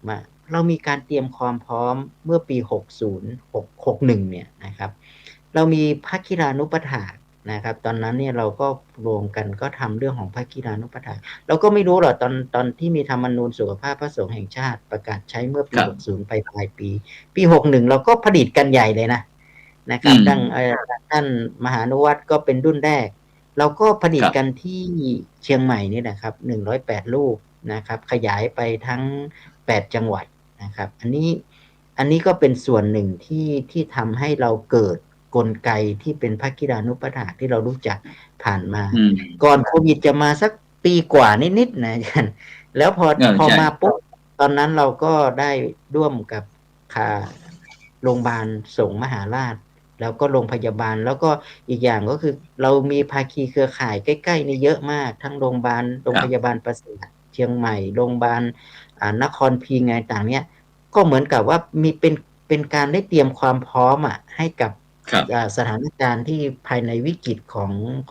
มาเรามีการเตรียมความพร้อมเมื่อปี60 61เนี่ยนะครับ เรามีพระกีฬานุปถากนะครับ ตอนนั้นเนี่ยเราก็รวมกันก็ทำเรื่องของพระกีฬานุปถากเราก็ไม่รู้หรอกตอนที่มีธรรมนูญสุขภาพพระสงฆ์แห่งชาติประกาศใช้เมื่อปี 60 ไปปลายปี 61 เราก็ผลิตกันใหญ่เลยนะครับดังท่านมหานุวัตรก็เป็นรุ่นแรกเราก็ผลิตกันที่เชียงใหม่นี่นะครับ108 รูปนะครับขยายไปทั้ง8จังหวัดนะครับอันนี้ก็เป็นส่วนหนึ่งที่ทำให้เราเกิดกลไกที่เป็นพระกีฬานุปถากที่เรารู้จักผ่านมาก่อนโควิดจะมาสักปีกว่านิดๆนะอาจารย์แล้วพอมาปุ๊บตอนนั้นเราก็ได้ร่วมกับโรงพยาบาลสงฆ์มหาราชแล้วก็โรงพยาบาลแล้วก็อีกอย่างก็คือเรามีภาคีเครือข่ายใกล้ๆนี่เยอะมากทั้งโรงพยาบาลประสาทเชียงใหม่โรงพยาบาลนครพิงค์อะไรต่างเนี้ยก็เหมือนกับว่ามีเป็นการได้เตรียมความพร้อมให้กับสถานการณ์ที่ภายในวิกฤตข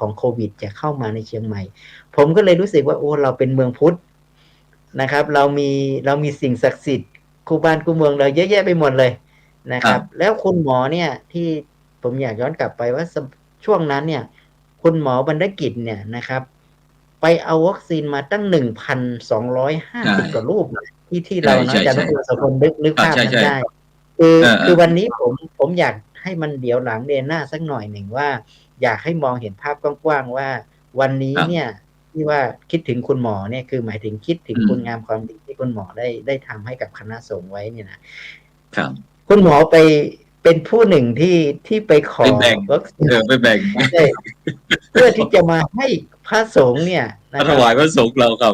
องโควิดจะเข้ามาในเชียงใหม่ผมก็เลยรู้สึกว่าโอ้เราเป็นเมืองพุทธนะครับเรามีสิ่งศักดิ์สิทธิ์คู่บ้านคู่เมืองเราเยอะแยะไปหมดเลยนะครับแล้วคุณหมอเนี่ยที่ผมอยากย้อนกลับไปว่าช่วงนั้นเนี่ยคุณหมอบรรณกิจเนี่ยนะครับไปเอาวัคซีนมาตั้ง 1,250 กว่ารูปที่เราเนาะอาจารย์ทุกคนนึกภาพนั้นได้คือวันนี้ผมอยากให้มันเดี๋ยวหลังเดือนหน้าสักหน่อยหนึ่งว่าอยากให้มองเห็นภาพกว้างๆว่าวันนี้เนี่ยที่ว่าคิดถึงคุณหมอเนี่ยคือหมายถึงคิดถึงคุณงามความดีที่คุณหมอได้ทำให้กับคณะสงฆ์ไว้เนี่ยนะครับคุณหมอไปเป็นผู้หนึ่งที่ไปขอวัคซีนไปแบ่งเพื่อที่จะมาให้พระสงฆ์เนี่ยถวายพระสงฆ์เราครับ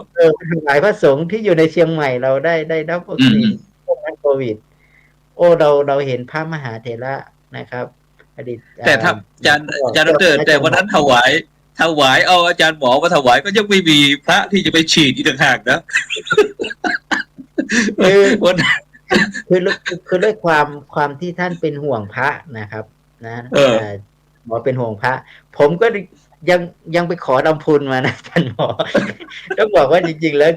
ถวายพระสงฆ์ที่อยู่ในเชียงใหม่เราได้รับวัคซีนป้องกันโควิดโอ้เราเห็นพระมหาเถระนะครับอดีตแต่ถ้าอาจารย์ดร.แต่วันนั้นถวายเอาอาจารย์หมอมาถวายก็ยังไม่มีพระที่จะไปฉีดอีกต่างหากนะคือด้วยความที่ท่านเป็นห่วงพระนะครับหมอเป็นห่วงพระผมก็ยังไปขอดำพุนมานะท่านหมอต้องบอกว่าจริงๆแล้ว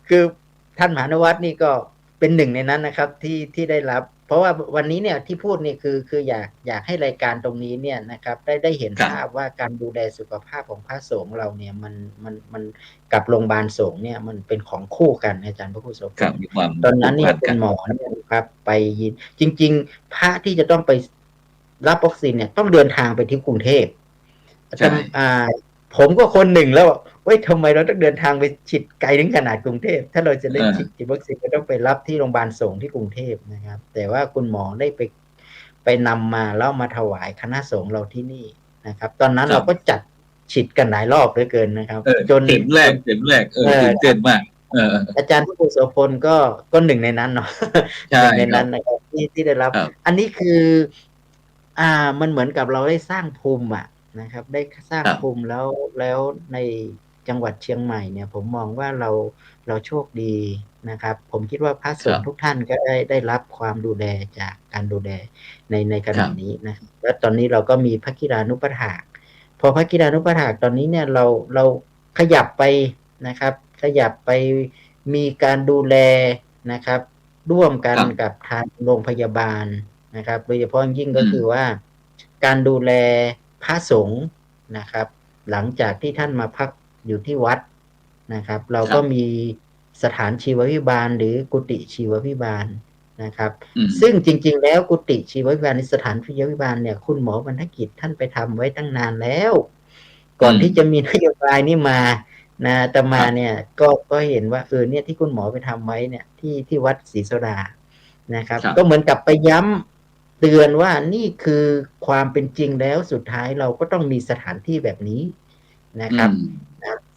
คือท่านมหานวัตรนี่ก็เป็นหนึ่งในนั้นนะครับที่ได้รับเพราะว่าวันนี้เนี่ยที่พูดนี่คืออยากให้รายการตรงนี้เนี่ยนะครับได้เห็นภาพว่าการดูแลสุขภาพของพระสงฆ์เราเนี่ยมันกับโรงพยาบาลสงฆ์เนี่ยมันเป็นของคู่กันอาจารย์พระครูโสพลตอนนั้นเนี่ยเป็นหมอเนี่ยครับไปจริงๆพระที่จะต้องไปรับวัคซีนเนี่ยต้องเดินทางไปที่กรุงเทพผมก็คนหนึ่งแล้วทำไมเราต้องเดินทางไปฉีดไกลถึงขนาดกรุงเทพถ้าเราจะได้ฉีดวัคซีนก็ต้องไปรับที่โรงพยาบาลสงฆ์ที่กรุงเทพนะครับแต่ว่าคุณหมอได้ไปนำมาแล้วมาถวายคณะสงฆ์เราที่นี่นะครับตอนนั้นเราก็จัดฉีดกันหลายรอบเหลือเกินนะครับจนเข็มแรกตื่นเต้นมากอาจารย์ผู้โสพลก็หนึ่งในนั้นเนาะหนึ่งในนั้นนะครับที่ได้รับอันนี้คือมันเหมือนกับเราได้สร้างภูมินะครับได้สร้างภูมิแล้วในจังหวัดเชียงใหม่เนี่ยผมมองว่าเราโชคดีนะครับผมคิดว่าพระสงฆ์ทุกท่านก็ได้รับความดูแลจากการดูแลในขณะนี้นะแล้วตอนนี้เราก็มีพระกีฬานุปถากพอพระกีฬานุปถากตอนนี้เนี่ยเราขยับไปนะครับขยับไปมีการดูแลนะครับร่วมกันกับทางโรงพยาบาลนะครับโดยเฉพาะยิ่งก็คือว่าการดูแลพระสงฆ์นะครับหลังจากที่ท่านมาพักอยู่ที่วัดนะครับเราก็มีสถานชีววิบาลหรือกุฏิชีววิบาลนะครับซึ่งจริงๆแล้วกุฏิชีววิบาลในสถานชีววิบาลเนี่ยคุณหมอบรรณกิจท่านไปทำไว้ตั้งนานแล้วก่อนที่จะมีนโยบายนี้มาแต่มาเนี่ยก็เห็นว่าเนี่ยที่คุณหมอไปทำไว้เนี่ยที่วัดศรีโสดานะครับก็เหมือนกับไปย้ำเตือนว่านี่คือความเป็นจริงแล้วสุดท้ายเราก็ต้องมีสถานที่แบบนี้นะครับ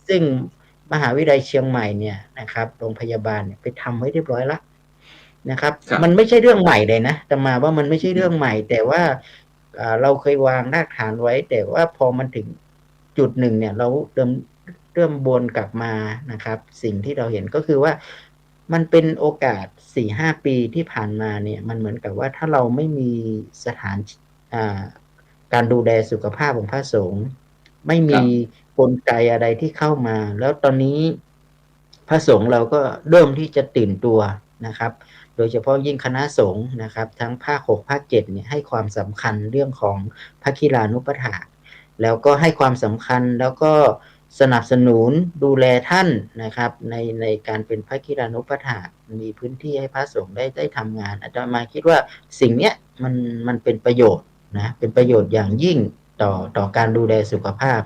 ซึ่งมหาวิทยาลัยเชียงใหม่เนี่ยนะครับโรงพยาบาลเนี่ยไปทำไว้เรียบร้อยแล้วนะครับมันไม่ใช่เรื่องใหม่เลยนะแต่มาว่ามันไม่ใช่เรื่องใหม่แต่ว่าเราเคยวางรากฐานไว้แต่ว่าพอมันถึงจุดหนึ่งเนี่ยเราเริ่มวนกลับมานะครับสิ่งที่เราเห็นก็คือว่ามันเป็นโอกาส 4-5 ปีที่ผ่านมาเนี่ยมันเหมือนกับว่าถ้าเราไม่มีสถานการดูแลสุขภาพของพระสงฆ์ไม่มีกลไกอะไรที่เข้ามาแล้วตอนนี้พระสงฆ์เราก็เริ่มที่จะตื่นตัว นะครับโดยเฉพาะยิ่งคณะสงฆ์นะครับทั้งภาค6ภาค7เนี่ยให้ความสำคัญเรื่องของพระคีรานุปถากแล้วก็ให้ความสำคัญแล้วก็สนับสนุนดูแลท่านนะครับในการเป็นพระคีรานุปถากมีพื้นที่ให้พระสงฆ์ได้ทำงานอาตมาคิดว่าสิ่งเนี้ยมันเป็นประโยชน์นะเป็นประโยชน์อย่างยิ่งต่อการดูแลสุขภาพ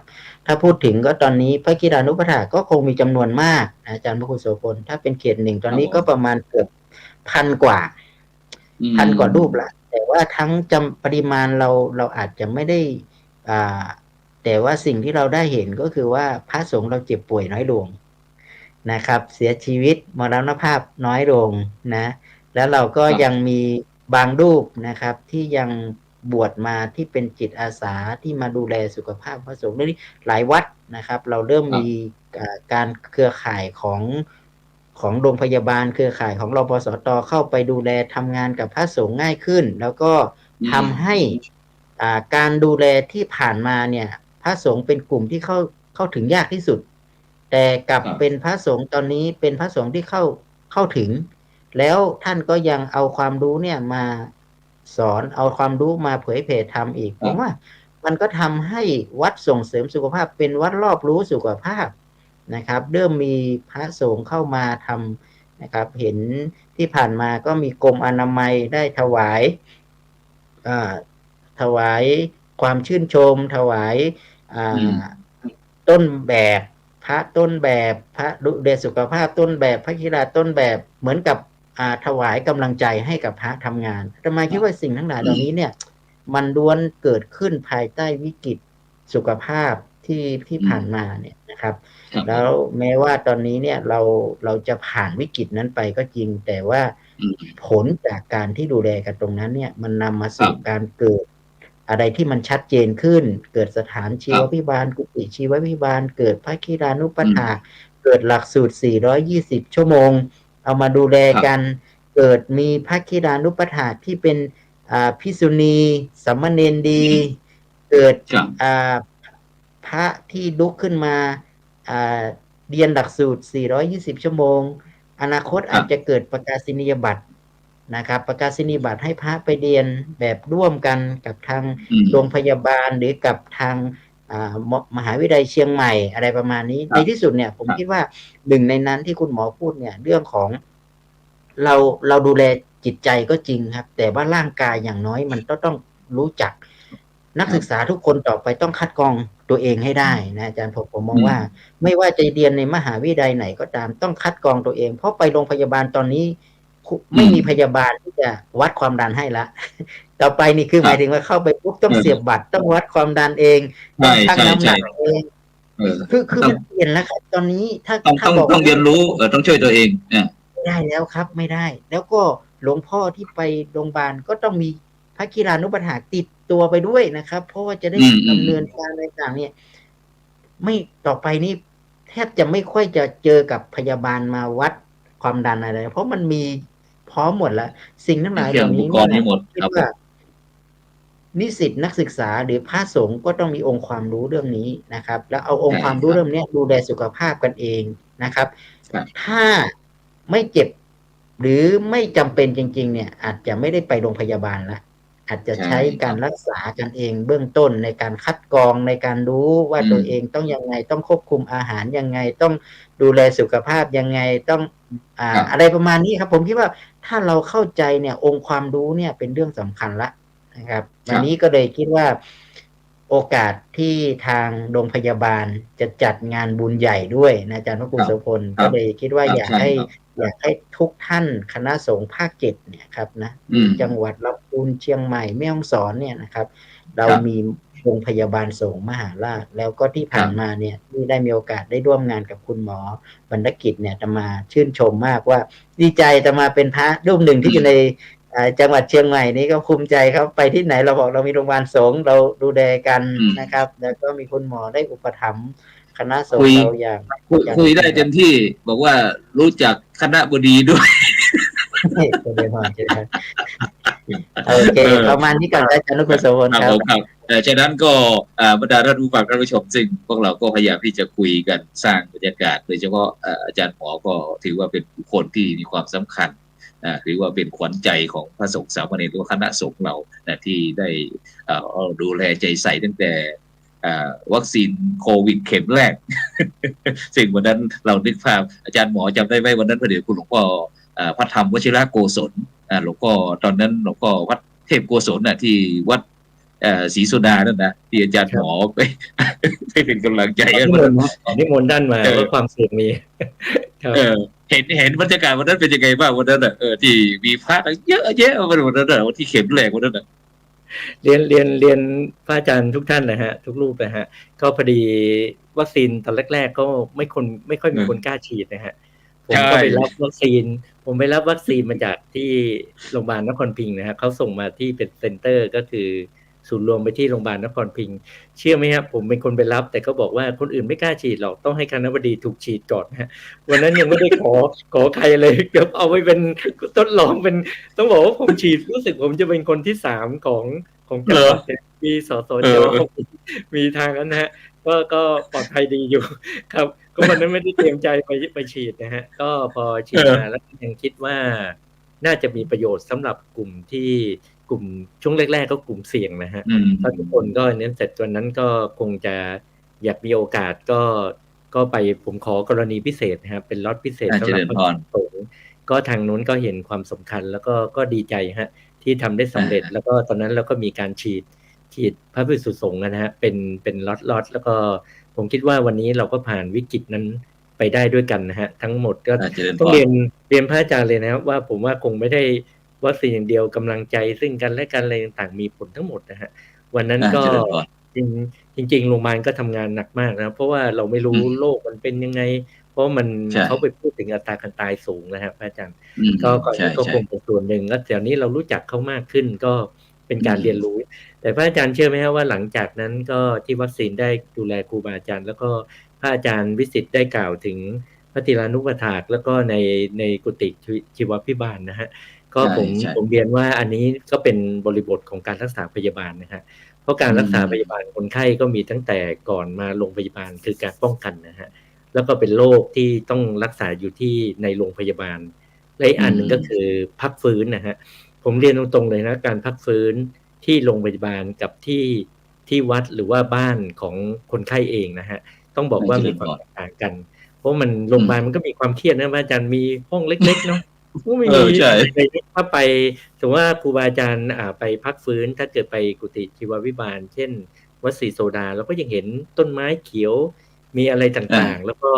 ถ้าพูดถึงก็ตอนนี้พระคีรานุปถากก็คงมีจำนวนมากอาจารย์พระครูโสพลถ้าเป็นเขต1ตอนนี้ก็ประมาณเกือบ1,000 กว่ารูปละแต่ว่าทั้งจำปริมาณเราอาจจะไม่ได้แต่ว่าสิ่งที่เราได้เห็นก็คือว่าพระสงฆ์เราเจ็บป่วยน้อยลงนะครับเสียชีวิตมรณภาพน้อยลงนะแล้วเราก็ยังมีบางรูปนะครับที่ยังบวชมาที่เป็นจิตอาสาที่มาดูแลสุขภาพพระสงฆ์นี่หลายวัดนะครับเราเริ่มมีการเครือข่ายของโรงพยาบาลเครือข่ายของรพสต.เข้าไปดูแลทำงานกับพระสงฆ์ง่ายขึ้นแล้วก็ทำให้การดูแลที่ผ่านมาเนี่ยพระสงฆ์เป็นกลุ่มที่เข้าถึงยากที่สุดแต่กลับเป็นพระสงฆ์ตอนนี้เป็นพระสงฆ์ที่เข้าถึงแล้วท่านก็ยังเอาความรู้เนี่ยมาสอนเอาความรู้มาเผยแผ่ธรรมอีกผมว่ามันก็ทำให้วัดส่งเสริมสุขภาพเป็นวัดรอบรู้สุขภาพนะครับเริ่มมีพระสงฆ์เข้ามาทำนะครับเห็นที่ผ่านมาก็มีกรมอนามัยได้ถวายความชื่นชมถวายต้นแบบพระต้นแบบพระดูแลสุขภาพต้นแบบพระคีราต้นแบบเหมือนกับถวายกำลังใจให้กับพระทำงานอาตมาคิดว่าสิ่งทั้งหลายเหล่านี้เนี่ยมันล้วนเกิดขึ้นภายใต้วิกฤตสุขภาพที่ผ่านมาเนี่ยนะครับแล้วแม้ว่าตอนนี้เนี่ยเราจะผ่านวิกฤตนั้นไปก็จริงแต่ว่าผลจากการที่ดูแลกันตรงนั้นเนี่ยมันนำมาสู่การเกิดอะไรที่มันชัดเจนขึ้นเกิดสถานชีวพิบาลกุฏิชีวพิบาลเกิดพระคีรานุปถากเกิดหลักสูตร420ชั่วโมงเอามาดูแลกันเกิดมีพระคีรานุปถากที่เป็นภิกษุณีสัมมเนรดีเกิดพระที่ลุกขึ้นมาเรียนหลักสูตร420ชั่วโมงอนาคตอาจจะเกิดประกาศนียบัตรนะครับประกาศนียบัตรให้พระไปเรียนแบบร่วมกันกับทางโรงพยาบาลหรือกับทางมหาวิทยาลัยเชียงใหม่อะไรประมาณนี้ในที่สุดเนี่ยผมคิดว่าหนึ่งในนั้นที่คุณหมอพูดเนี่ยเรื่องของเราดูแลจิตใจก็จริงครับแต่ว่าร่างกายอย่างน้อยมันต้องรู้จักนักศึกษาทุกคนต่อไปต้องคัดกรองตัวเองให้ได้นะอาจารย์ผมมองว่าไม่ว่าจะเรียนในมหาวิทยาลัยไหนก็ตามต้องคัดกรองตัวเองเพราะไปโรงพยาบาลตอนนี้ไม่มีพยาบาลที่จะวัดความดันให้ละต่อไปนี่คือหมายถึงว่าเข้าไปปุ๊บต้องเสียบบัตรต้องวัดความดันเองต้องชั่งน้ำหนักเองคือมันเปลี่ยนแล้วครับตอนนี้ถ้าต้องเรียนรู้ต้องช่วยตัวเองไม่ได้แล้วครับไม่ได้แล้วก็หลวงพ่อที่ไปโรงพยาบาลก็ต้องมีพระคีรานุปถากติดตัวไปด้วยนะครับเพราะว่าจะได้ดำเนินการอะไรต่างเนี่ยไม่ต่อไปนี่แทบจะไม่ค่อยจะเจอกับพยาบาลมาวัดความดันอะไรเพราะมันมีพร้อมหมดแล้วสิ่งทั้งหลายเหล่านี้คิดว่านิสิตนักศึกษาหรือพระสงฆ์ก็ต้องมีองค์ความรู้เรื่องนี้นะครับแล้วเอาองค์ความรู้เรื่องนี้ดูแลสุขภาพกันเองนะครับถ้าไม่เจ็บหรือไม่จำเป็นจริงๆเนี่ยอาจจะไม่ได้ไปโรงพยาบาลละอาจจะใช้การรักษากันเองเบื้องต้นในการคัดกรองในการรู้ว่าตัวเองต้องยังไงต้องควบคุมอาหารยังไงต้องดูแลสุขภาพยังไงต้องอะไรประมาณนี้ครับผมคิดว่าถ้าเราเข้าใจเนี่ยองค์ความรู้เนี่ยเป็นเรื่องสำคัญละนะครับวันนี้ก็เลยคิดว่าโอกาสที่ทางโรงพยาบาลจะจัดงานบุญใหญ่ด้วยนะอาจารย์พระครูโสพลก็เลยคิดว่าอยากให้ทุกท่านคณะสงฆ์ภาค7เนี่ยครับนะจังหวัดลำพูนเชียงใหม่แม่ฮ่องสอนเนี่ยนะครับเรามีโรงพยาบาลสงฆ์มหาราชแล้วก็ที่ผ่านมาเนี่ยที่ได้มีโอกาสได้ร่วมงานกับคุณหมอบรรณกิจเนี่ยจะมาชื่นชมมากว่าดีใจจะมาเป็นพระรูปหนึ่งที่อยู่ในจังหวัดเชียงใหม่นี้ก็ภูมิใจครับไปที่ไหนเราบอกเรามีโรงพยาบาลสงฆ์เราดูแลกันนะครับแล้วก็มีคุณหมอได้อุปถัมภ์คณะสงฆ์เราอย่างคุยได้เต็มที่บอกว่ารู้จักคณะบดีด้วยโอเคประมาณนี้ก่อนอาจารย์นุกโสพลครับฉะนั้นก็บรรดาท่านผู้ฟังท่านผู้ชมซึ่งพวกเราก็พยายามที่จะคุยกันสร้างบรรยากาศโดยเฉพาะอาจารย์หมอก็ถือว่าเป็นบุคคลที่มีความสำคัญ ถือว่าเป็นขวัญใจของพระสงฆ์สามเณรหรือว่าคณะสงฆ์เราที่ได้ดูแลใจใส่ตั้งแต่วัคซีนโควิดเข็มแรก ซึ่งวันนั้นเรานึกภาพอาจารย์หมอจำได้ไหมวันนั้นพระเดชคุณหลวงพ่อพระธรรมวชิระโกศลหลวงพ่อตอนนั้นหลวงพ่อวัดเทพโกศลที่วัดศรีสุดานั่นนะที่อาจารย์หมอไป เป็นกำลังใจนิมนต์ด้านมาว่าความสุขมีเห็นบรรยากาศวันนั้นเป็นยังไงบ้างวันนั้นที่มีพระเยอะแยะวันนั้นที่เข็มแรกวันนั้นเรียนพระอาจารย์ทุกท่านนะฮะทุกรูปนะฮะก็พอดีวัคซีนตอนแรกๆก็ไม่ค่อยมีคนกล้าฉีดนะฮะผมก็ไปรับวัคซีนมาจากที่โรงพยาบาลนครพิงค์นะฮะเขาส่งมาที่เป็นเซ็นเตอร์ก็คือศูนย์รวมไปที่โรงพยาบาลนครพิงค์เชื่อไหมครับผมเป็นคนไปรับแต่เขาบอกว่าคนอื่นไม่กล้าฉีดหรอกต้องให้คณบดีถูกฉีดก่อนนะฮะวันนั้นยังไม่ได้ขอใครเลยเดี๋ยวเอาไว้เป็นทดลองเป็นต้องบอกว่าผมฉีดรู้สึกผมจะเป็นคนที่3ของจังหวัดมีสสจมีทางนั้นนะฮะก็ปลอดภัยดีอยู่ครับก็วันนั้นไม่ได้เตรียมใจไปฉีดนะฮะก็พอฉีดมาแล้วยังคิดว่าน่าจะมีประโยชน์สำหรับกลุ่มช่วงแรกๆก็กลุ่มเสี่ยงนะฮะถ้าทุกคนก็เน้นเสร็จวันนั้นก็คงจะอยากมีโอกาสก็ไปผมขอกรณีพิเศษนะครับเป็นล็อตพิเศษสำหรับพระสงฆ์ก็ทางนู้นก็เห็นความสำคัญแล้วก็ดีใจฮะที่ทำได้สำเร็จแล้วก็ตอนนั้นเราก็มีการฉีดพระภิกษุสงฆ์นะฮะเป็นล็อตแล้วก็ผมคิดว่าวันนี้เราก็ผ่านวิกฤตนั้นไปได้ด้วยกันนะฮะทั้งหมดก็ต้องเรียนพระอาจารย์เลยนะครับว่าผมว่าคงไม่ได้วัคซีนอย่างเดียวกำลังใจซึ่งกันและกันอะไรต่างๆมีผลทั้งหมดนะฮะวันนั้นก็จริงโรงพยาบาลก็ทำงานหนักมากนะเพราะว่าเราไม่รู้โรคมันเป็นยังไงเพราะมันเขาไปพูดถึงอัตราการตายสูงนะครับอาจารย์ก็คงเป็นส่วนหนึ่งแล้วแต่นี้เรารู้จักเขามากขึ้นก็เป็นการเรียนรู้แต่พระอาจารย์เชื่อไหมครับว่าหลังจากนั้นก็ที่วัคซีนได้ดูแลครูบาอาจารย์แล้วก็พระอาจารย์วิสิทธิ์ได้กล่าวถึงพระติรานุปถากแล้วก็ในกุฏิชีวพิบาลนะฮะก็ผมเรียนว่าอันนี้ก็เป็นบริบทของการรักษาพยาบาลนะฮะเพราะการรักษาพยาบาลคนไข้ก็มีตั้งแต่ก่อนมาโรงพยาบาลคือการป้องกันนะฮะแล้วก็เป็นโรคที่ต้องรักษาอยู่ที่ในโรงพยาบาลและอีกอันหนึ่งก็คือพักฟื้นนะฮะผมเรียนตรงๆเลยนะการพักฟื้นที่โรงพยาบาลกับที่วัดหรือว่าบ้านของคนไข้เองนะฮะต้องบอกว่ามีความแตกต่างกันเพราะมันโรงพยาบาลมันก็มีความเครียดนะอาจารย์มีห้องเล็กๆเนาะไม่มีถ้าไปสมมติว่าครูบาอาจารย์ไปพักฟื้นถ้าเกิดไปกุฏิชีววิบาลเช่นวัดศรีโสดาเราก็ยังเห็นต้นไม้เขียวมีอะไรต่างๆแล้วก็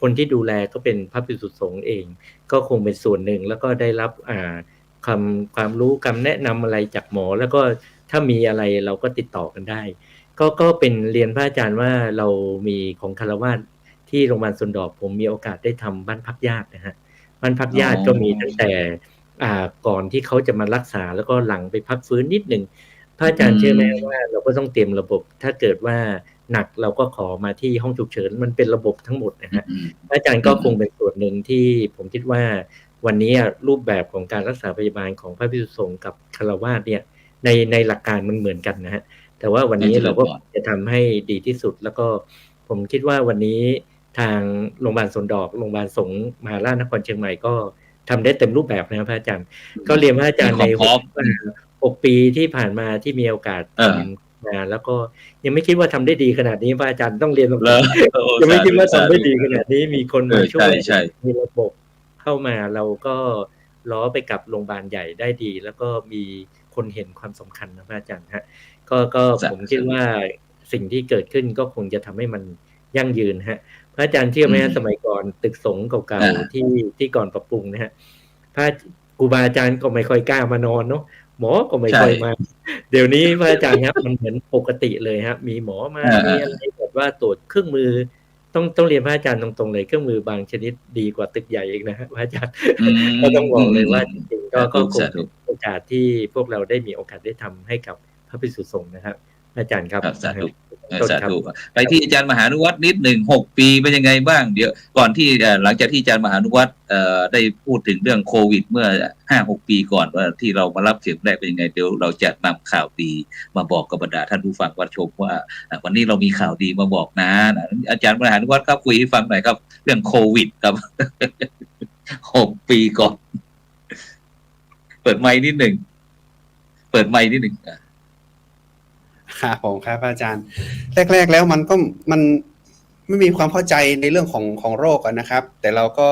คนที่ดูแลก็เป็นพระภิกษุสงฆ์เองก็คงเป็นส่วนหนึ่งแล้วก็ได้รับความรู้คำแนะนำอะไรจากหมอแล้วก็ถ้ามีอะไรเราก็ติดต่อกันได้ก็เป็นเรียนพระอาจารย์ว่าเรามีของฆราวาสที่โรงพยาบาลสวนดอกผมมีโอกาสได้ทำบ้านพักญาตินะฮะบ้านพักญาติก็มีตั้งแต่ก่อนที่เขาจะมารักษาแล้วก็หลังไปพักฟื้นนิดหนึ่งพระอาจารย์เชื่อไหมว่าเราก็ต้องเตรียมระบบถ้าเกิดว่าหนักเราก็ขอมาที่ห้องฉุกเฉินมันเป็นระบบทั้งหมดนะฮะพระอาจารย์ก็คงเป็นส่วนหนึ่งที่ผมคิดว่าวันนี้รูปแบบของการรักษาพยาบาลของพระภิกษุสงฆ์กับฆราวาสเนี่ยในหลักการมันเหมือนกันนะฮะแต่ว่าวันนี้เราก็จะทำให้ดีที่สุดแล้วก็ผมคิดว่าวันนี้ทางโรงพยาบาลสวนดอกโรงพยาบาลสงฆ์มหาราชนครเชียงใหม่ก็ทำได้เต็มรูปแบบนะครับพระอาจารย์ก็เรียนพระอาจารย์ใน6 ปีที่ผ่านมาที่มีโอกาสทำงานแล้วก็ยังไม่คิดว่าทำได้ดีขนาดนี้พระอาจารย์ต้องเรียนตรงนี้ยังไม่คิดว่าทำได้ดีขนาดนี้มีคนมาช่วยมีระบบเข้ามาเราก็ล้อไปกับโรงพยาบาลใหญ่ได้ดีแล้วก็มีคนเห็นความสำคัญนะพระอาจารย์ฮะก็ผมคิดว่าสิ่งที่เกิดขึ้นก็คงจะทำให้มันยั่งยืนฮะพระอาจารย์เชื่อไหมสมัยก่อนตึกสงฆ์เก่าๆที่ก่อนปรับปรุงนะฮะพระครูบาอาจารย์ก็ไม่ค่อยกล้ามานอนเนาะหมอก็ไม่ค่อยมาเดี๋ยวนี้พระอาจารย์ครับมันเหมือนปกติเลยครับมีหมอมามีอะไรแบบว่าตรวจเครื่องมือต้องเรียนพระอาจารย์ตรงๆเลยเครื่องมือบางชนิดดีกว่าตึกใหญ่เองนะฮะพระอาจารย์ก็ต้องบอกเลยว่าจริงๆก็คงเป็นโอกาสที่พวกเราได้มีโอกาสได้ทำให้กับพระภิกษุสงฆ์นะครับอาจารย์ครับสาธุไปที่อาจารย์มหานุวัฒน์นิดหนึ่ง6 ปีเป็นยังไงบ้างเดี๋ยวก่อนที่หลังจากที่อาจารย์มหานุวัฒน์ได้พูดถึงเรื่องโควิดเมื่อ 5-6 ปีก่อนว่าที่เรามารับเข็มแรกเป็นยังไงเดี๋ยวเราจะนำข่าวดีมาบอกกับบรรดาท่านผู้ฟังวัดชมว่าวันนี้เรามีข่าวดีมาบอกนะอาจารย์มหานุวัฒน์ครับคุยให้ฟังหน่อยครับเรื่องโควิดครับ6 ปีก่อน ปิดไมค์นิดหนึ่งครับผมครับอาจารย์แรกๆแล้วมันไม่มีความเข้าใจในเรื่องของโรคนะครับแต่เราก็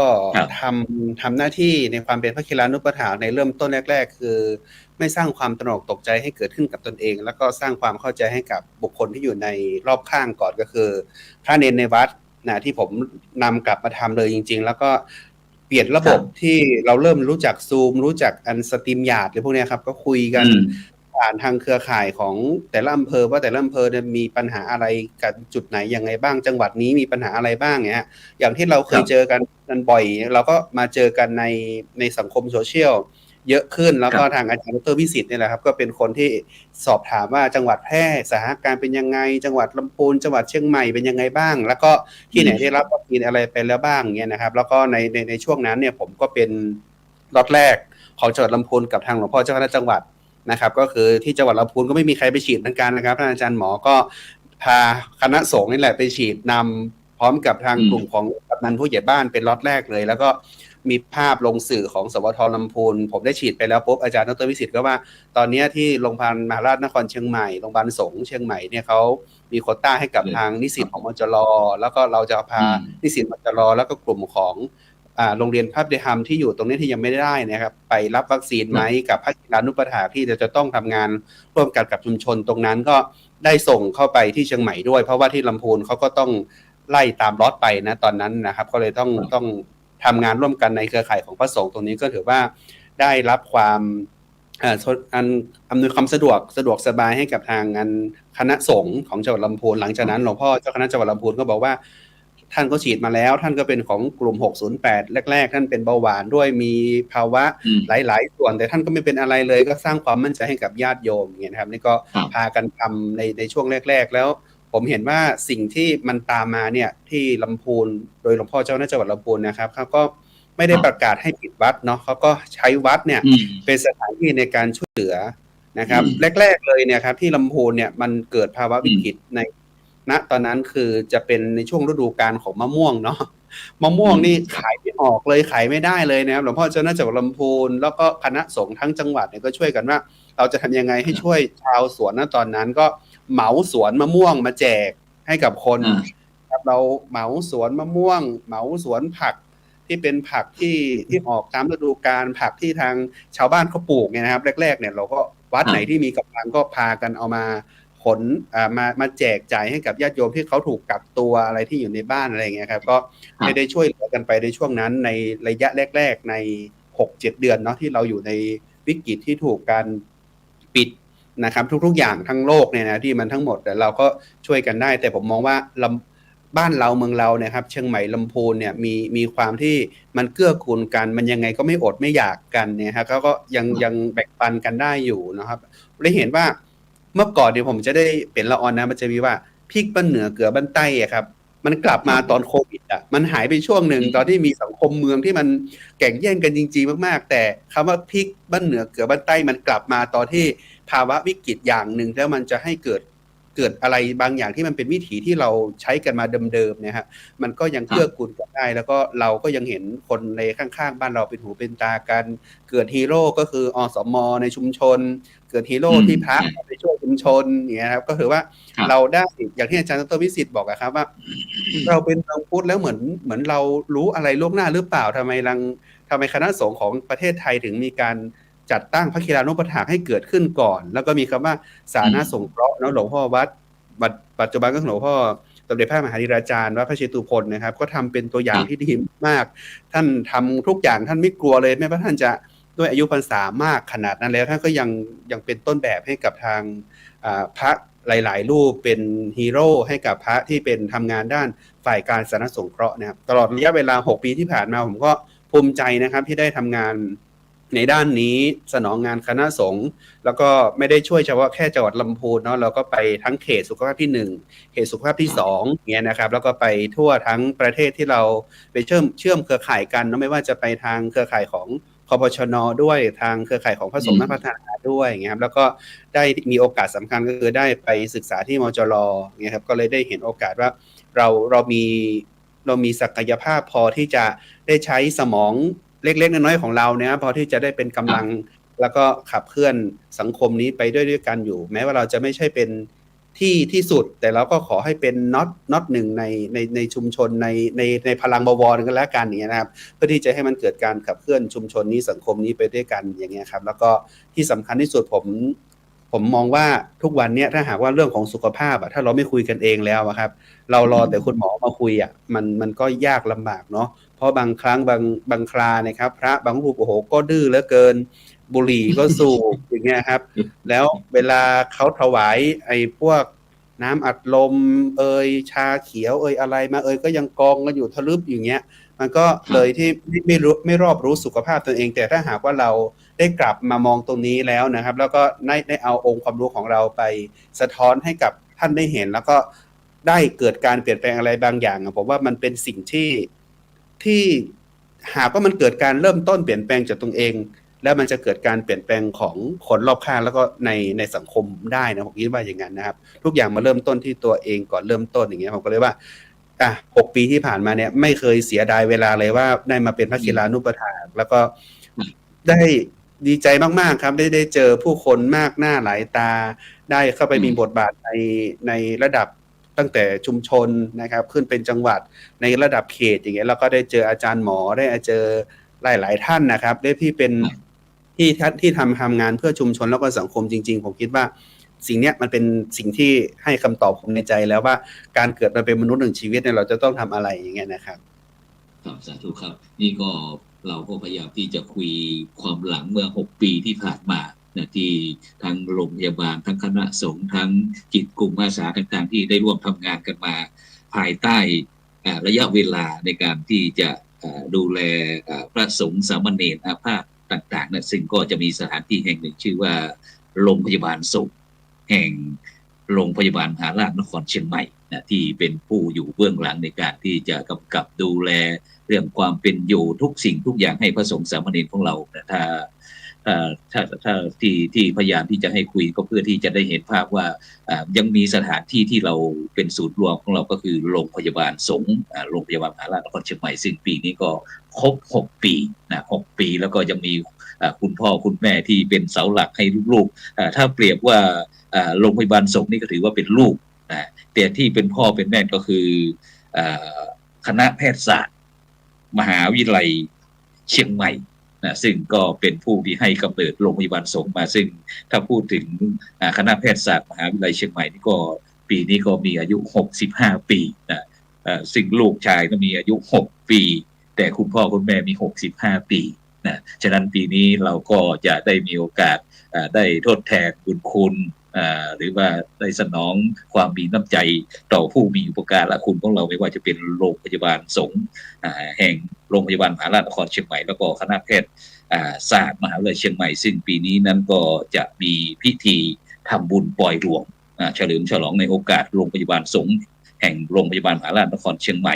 ทำหน้าที่ในความเป็นพระคีรานุปถากในเริ่มต้นแรกๆคือไม่สร้างความตระหนกตกใจให้เกิดขึ้นกับตนเองแล้วก็สร้างความเข้าใจให้กับบุคคลที่อยู่ในรอบข้างก่อนก็คือพระเนรในวัดนะที่ผมนำกลับมาทำเลยจริงๆแล้วก็เปลี่ยนระบบที่เราเริ่มรู้จักซูมรู้จักอันสตรีมยาร์ดหรือพวกนี้ครับก็คุยกันผ่านทางเครือข่ายของแต่ละอำเภอว่าแต่ละอำเภอมีปัญหาอะไรกับจุดไหนยังไงบ้างจังหวัดนี้มีปัญหาอะไรบ้างเนี่ยอย่างที่เราเคยเจอกันบ่อยเราก็มาเจอกันในสังคมโซเชียลเยอะขึ้นแล้วก็ทางอาจารย์ดร.วิสิทธิ์เนี่ยแหละครับก็เป็นคนที่สอบถามว่าจังหวัดแพร่สถานการณ์เป็นยังไงจังหวัดลำพูนจังหวัดเชียงใหม่เป็นยังไงบ้างแล้วก็ที่ไหนได้รับวัคซีนอะไรไปแล้วบ้างเนี่ยนะครับแล้วก็ในช่วงนั้นเนี่ยผมก็เป็นล็อตแรกของจังหวัดลำพูนกับทางหลวงพ่อเจ้าคณะจังหวัดนะครับก็คือที่จังหวัดลำพูนก็ไม่มีใครไปฉีดเหมือนกันนะครับท่านอาจารย์หมอก็พาคณะสงฆ์นี่แหละไปฉีดนำพร้อมกับทางกลุ่มของกำนันผู้ใหญ่บ้านเป็นล็อตแรกเลยแล้วก็มีภาพลงสื่อของสวทลำพูนผมได้ฉีดไปแล้วปุ๊บอาจารย์ดร.วิสิทธิ์ก็ว่าตอนนี้ที่โรงพยาบาลมหาราชนครเชียงใหม่โรงพยาบาลสงฆ์เชียงใหม่เนี่ยเขามีโควต้าให้กับทางนิสิตของมจร.แล้วก็เราจะพานิสิตมจร.แล้วก็กลุ่มของโรงเรียนภาพเดธรรมที่อยู่ตรงนี้ที่ยังไม่ได้นะครับไปรับวัคซีนไหมกับพระกีฬานุปถากที่จะต้องทำงานร่วมกันกับชุมชนตรงนั้นก็ได้ส่งเข้าไปที่เชียงใหม่ด้วยเพราะว่าที่ลำพูนเขาก็ต้องไล่ตามล็อตไปนะตอนนั้นนะครับก็เลยต้องทำงานร่วมกันในเครือข่ายของพระสงฆ์ตรงนี้ก็ถือว่าได้รับความอำนวยความสะดวกสบายให้กับทางงานคณะสงฆ์ของจังหวัดลำพูนหลังจากนั้นหลวงพ่อเจ้าคณะจังหวัดลำพูนก็บอกว่าท่านก็ฉีดมาแล้วท่านก็เป็นของกลุ่ม608แรกๆท่านเป็นเบาหวานด้วยมีภาวะหลายๆส่วนแต่ท่านก็ไม่เป็นอะไรเลยก็สร้างความมั่นใจให้กับญาติโยมเนี่ยนะครับนี่ก็พากันทำในช่วงแรกๆแล้วผมเห็นว่าสิ่งที่มันตามมาเนี่ยที่ลำพูนโดยหลวงพ่อเจ้าคณะจังหวัดลำพูนนะครับเขาก็ไม่ได้ประกาศให้ปิดวัดเนาะเขาก็ใช้วัดเนี่ยเป็นสถานที่ในการช่วยเหลือนะครับแรกๆเลยเนี่ยครับที่ลำพูนเนี่ยมันเกิดภาวะวิกฤตในณตอนนั้นคือจะเป็นในช่วงฤดูกาลของมะม่วงเนาะมะม่วงนี่ขายไม่ออกเลยขายไม่ได้เลยนะครับหลวงพ่อเจ้าคณะจังหวัดลำพูนแล้วก็คณะสงฆ์ทั้งจังหวัดเนี่ยก็ช่วยกันว่าเราจะทำยังไงให้ช่วยชาวสวนณตอนนั้นก็เหมาสวนมะม่วงมาแจกให้กับคนครับเราเหมาสวนมะม่วงเหมาสวนผักที่เป็นผักที่ออกตามฤดูกาลผักที่ทางชาวบ้านเขาปลูกเนี่ยนะครับแรกๆเนี่ยเราก็วัดไหนที่มีกำลังก็พากันเอามาขนมาแจกจ่ายให้กับญาติโยมที่เขาถูกกักตัวอะไรที่อยู่ในบ้านอะไรอย่างเงี้ยครับก็ได้ช่วยเหลือกันไปในช่วงนั้นในระยะแรกๆใน 6-7 เดือนเนาะที่เราอยู่ในวิกฤตที่ถูกการปิดนะครับทุกๆอย่างทั้งโลกเนี่ยนะที่มันทั้งหมดแต่เราก็ช่วยกันได้แต่ผมมองว่าบ้านเราเมืองเราเนี่ยครับเชียงใหม่ลำพูนเนี่ยมีความที่มันเกื้อกูลกันมันยังไงก็ไม่อดไม่อยากกันเนี่ยครับก็ยังแบ่งปันกันได้อยู่นะครับได้เห็นว่าเมื่อก่อนเนี่ยผมจะได้เป็นละออนนะมันจะมีว่าพริกบ้านเหนือเกลือบ้านใต้อะครับมันกลับมาตอนโควิดอ่ะมันหายไปช่วงหนึ่งตอนที่มีสังคมเมืองที่มันแข่งแย่งกันจริงๆมากๆแต่คำว่าพริกบ้านเหนือเกลือบ้านใต้มันกลับมาตอนที่ภาวะวิกฤตอย่างหนึ่งแล้วมันจะให้เกิดอะไรบางอย่างที่มันเป็นวิถีที่เราใช้กันมาเดิมๆเนี่ยฮะมันก็ยังเกื้อกูลกันได้แล้วก็เราก็ยังเห็นคนในข้างๆบ้านเราเป็นหูเป็นตากันเกิดฮีโร่ก็คืออสม.ในชุมชนเกิดฮีโร่ที่พระไปช่วยชุมชนอย่างเงี้ยครับก็ถือว่าเราได้อย่างที่อาจารย์ดร.วิสิทธิ์บอกอะครับว่าเราเป็นชาวพุทธแล้วเหมือนเรารู้อะไรล่วงหน้าหรือเปล่าทำไมคณะสงฆ์ของประเทศไทยถึงมีการจัดตั้งพระคีรานุปถากให้เกิดขึ้นก่อนแล้วก็มีคำว่าสาธารณสงเคราะห์หลวงพ่อวัดปัจจุบันก็หลวงพ่อสมเด็จพระมหาธีราจารย์วัดพระเชตุพนนะครับก็ทำเป็นตัวอย่างที่ดีมากท่านทำทุกอย่างท่านไม่กลัวเลยแม้ว่าท่านจะด้วยอายุพรรษามากขนาดนั้นแล้วท่านก็ยังเป็นต้นแบบให้กับทางพระหลายๆรูปเป็นฮีโร่ให้กับพระที่เป็นทำงานด้านฝ่ายการสาธารณสงเคราะห์นะครับตลอดระยะเวลา6 ปีที่ผ่านมาผมก็ภูมิใจนะครับที่ได้ทำงานในด้านนี้สนองงานคณะสงฆ์แล้วก็ไม่ได้ช่วยเฉพาะแค่จังหวัดลำพูนเนาะเราก็ไปทั้งเขตสุขภาพที่1เขตสุขภาพที่2เงี้ยนะครับแล้วก็ไปทั่วทั้งประเทศที่เราไปเชื่อมเครือข่ายกันเนาะไม่ว่าจะไปทางเครือข่ายของคปชน.ด้วยทางเครือข่ายของพระสงฆ์นักพัฒนาด้วยอย่างเงี้ยครับแล้วก็ได้มีโอกาสสำคัญก็คือได้ไปศึกษาที่มจร.เงี้ยครับก็เลยได้เห็นโอกาสว่าเรามีศักยภาพพอที่จะได้ใช้สมองเล็กๆน้อยๆของเราเนี่ยพอที่จะได้เป็นกำลัง แล้วก็ขับเคลื่อนสังคมนี้ไปด้วยกันอยู่แม้ว่าเราจะไม่ใช่เป็นที่สุดแต่เราก็ขอให้เป็นน็อตหนึ่งในชุมชนในพลังบวรกันแล้วกันอย่างเงี้ยนะครับเพื่อที่จะให้มันเกิดการขับเคลื่อนชุมชนนี้สังคมนี้ไปด้วยกันอย่างเงี้ยครับแล้วก็ที่สำคัญที่สุดผมมองว่าทุกวันเนี้ยถ้าหากว่าเรื่องของสุขภาพถ้าเราไม่คุยกันเองแล้วครับเรารอแต่คุณหมอมาคุยมันก็ยากลำบากเนาะเพราะบางครั้งบางครานะครับพระบางรูปโอ้โหก็ดื้อเหลือเกินบุหรี่ก็สูบ อย่างเงี้ยครับแล้วเวลาเขาถวายไอ้พวกน้ำอัดลมชาเขียวอะไรมาก็ยังกองกันอยู่ทะลึบอย่างเงี้ยมันก็เลยที่ไม่รอบรู้สุขภาพตัวเองแต่ถ้าหากว่าเราได้กลับมามองตรงนี้แล้วนะครับแล้วก็ได้เอาองค์ความรู้ของเราไปสะท้อนให้กับท่านได้เห็นแล้วก็ได้เกิดการเปลี่ยนแปลงอะไรบางอย่างผมว่ามันเป็นสิ่งที่หากว่ามันเกิดการเริ่มต้นเปลี่ยนแปลงจากตรงเองแล้วมันจะเกิดการเปลี่ยนแปลงของคนรอบข้างแล้วก็ในสังคมได้นะผมคิดว่าอย่างนั้นนะครับทุกอย่างมาเริ่มต้นที่ตัวเองก่อนเริ่มต้นอย่างเงี้ยผมก็เลยว่า6 ปีที่ผ่านมาเนี่ยไม่เคยเสียดายเวลาเลยว่าได้มาเป็นพระกีฬานุปถากแล้วก็ได้ดีใจมากๆครับได้เจอผู้คนมากหน้าหลายตาได้เข้าไปมีบทบาทในระดับตั้งแต่ชุมชนนะครับขึ้นเป็นจังหวัดในระดับเขตอย่างเงี้ยแล้วก็ได้เจออาจารย์หมอได้เจอหลายท่านนะครับได้ที่เป็นที่ทำงานเพื่อชุมชนแล้วก็สังคมจริงๆผมคิดว่าสิ่งนี้มันเป็นสิ่งที่ให้คำตอบผมในใจแล้วว่าการเกิดมาเป็นมนุษย์หนึ่งชีวิตเนี่ยเราจะต้องทำอะไรอย่างเงี้ยนะครับครับสาธุครับนี่ก็เราก็พยายามที่จะคุยความหลังเมื่อ6 ปีที่ผ่านมานะที่ทั้งโรงพยาบาลทั้งคณะสงฆ์ทั้งจิตกลุ่มอาสาต่างๆที่ได้ร่วมทำงานกันมาภายใต้ระยะเวลาในการที่จะดูแลพระสงฆ์สามเณรอาพาธต่างๆนะซึ่งก็จะมีสถานที่แห่งหนึ่งชื่อว่าโรงพยาบาลสงฆ์แห่งโรงพยาบาลมหาราชนครเชียงใหม่นะที่เป็นผู้อยู่เบื้องหลังในการที่จะกำกับดูแลเรื่องความเป็นอยู่ทุกสิ่งทุกอย่างให้พระสงฆ์สามเณรของเรานะถ้าที่พยายามที่จะให้คุยก็เพื่อที่จะได้เห็นภาพว่ายังมีสถานที่ที่เราเป็นศูนย์รวมของเราก็คือโรงพยาบาลสงฆ์โรงพยาบาลมหาราชนครเชียงใหม่ซึ่งปีนี้ก็ครบ6 ปีนะ6 ปีแล้วก็ยังมีคุณพ่อคุณแม่ที่เป็นเสาหลักให้ลูกๆถ้าเปรียบว่าโรงพยาบาลสงฆ์นี่ก็ถือว่าเป็นลูกนะแต่ที่เป็นพ่อเป็นแม่ก็คือคณะแพทยศาสตร์มหาวิทยาลัยเชียงใหม่นะซึ่งก็เป็นผู้ที่ให้กำเนิดโรงพยาบาลสงฆ์มาซึ่งถ้าพูดถึงคณะแพทยศาสตร์มหาวิทยาลัยเชียงใหม่นี่ก็ปีนี้ก็มีอายุ65 ปีนะซึ่งลูกชายก็มีอายุ6 ปีแต่คุณพ่อคุณแม่มี65 ปีนะฉะนั้นปีนี้เราก็จะได้มีโอกาสได้ทดแทนบุญคุณหรือว่าได้สนองความมีน้ำใจต่อผู้มีอุปการะคุณของเราไม่ว่าจะเป็นโรงพยาบาลสงฆ์แห่งโรงพยาบาลมหาราชนครเชียงใหม่แล้วก็คณะแพทยศาสตร์มหาวิทยาลัยเชียงใหม่ซึ่งปีนี้นั้นก็จะมีพิธีทำบุญปล่อยหลวงเฉลิมฉลองในโอกาสโรงพยาบาลสงฆ์แห่งโรงพยาบาลมหาราชนครเชียงใหม่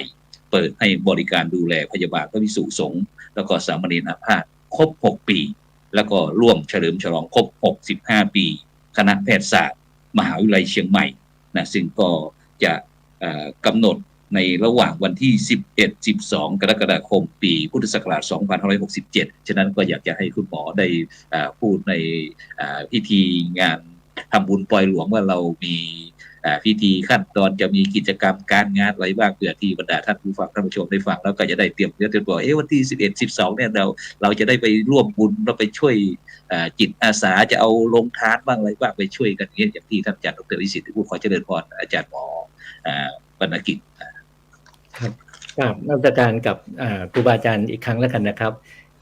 เปิดให้บริการดูแลพยาบาลพระภิกษุสงฆ์แล้วก็สามเณรอาพาธครบ6 ปีแล้วก็ร่วมเฉลิมฉลองครบ65 ปีคณะแพทยศาสตร์มหาวิทยาลัยเชียงใหม่นะซึ่งก็จะกำหนดในระหว่างวันที่11-12 กรกฎาคมปีพุทธศักราช2567ฉะนั้นก็อยากจะให้คุณหมอได้พูดในพิธีงานทำบุญปล่อยหลวงว่าเรามีพิธีขั้นตอนจะมีกิจกรรมการงานอะไรบ้างเพื่อที่บรรดาท่านผู้ฟังท่านผู้ชมได้ฟังแล้วก็จะได้เตรียมตัววันที่11-12เนี่ยเราจะได้ไปร่วมบุญเราไปช่วยจิตอาสาจะเอาลงทานบ้างอะไรบ้างไปช่วยกันอย่างที่ท่านอาจารย์ดร.วิสิทธิ์ผู้ขอเจริญพรอาจารย์หมอบรรณกิจครับนมัสการกับครูบาอาจารย์อีกครั้งแล้วกันนะครับ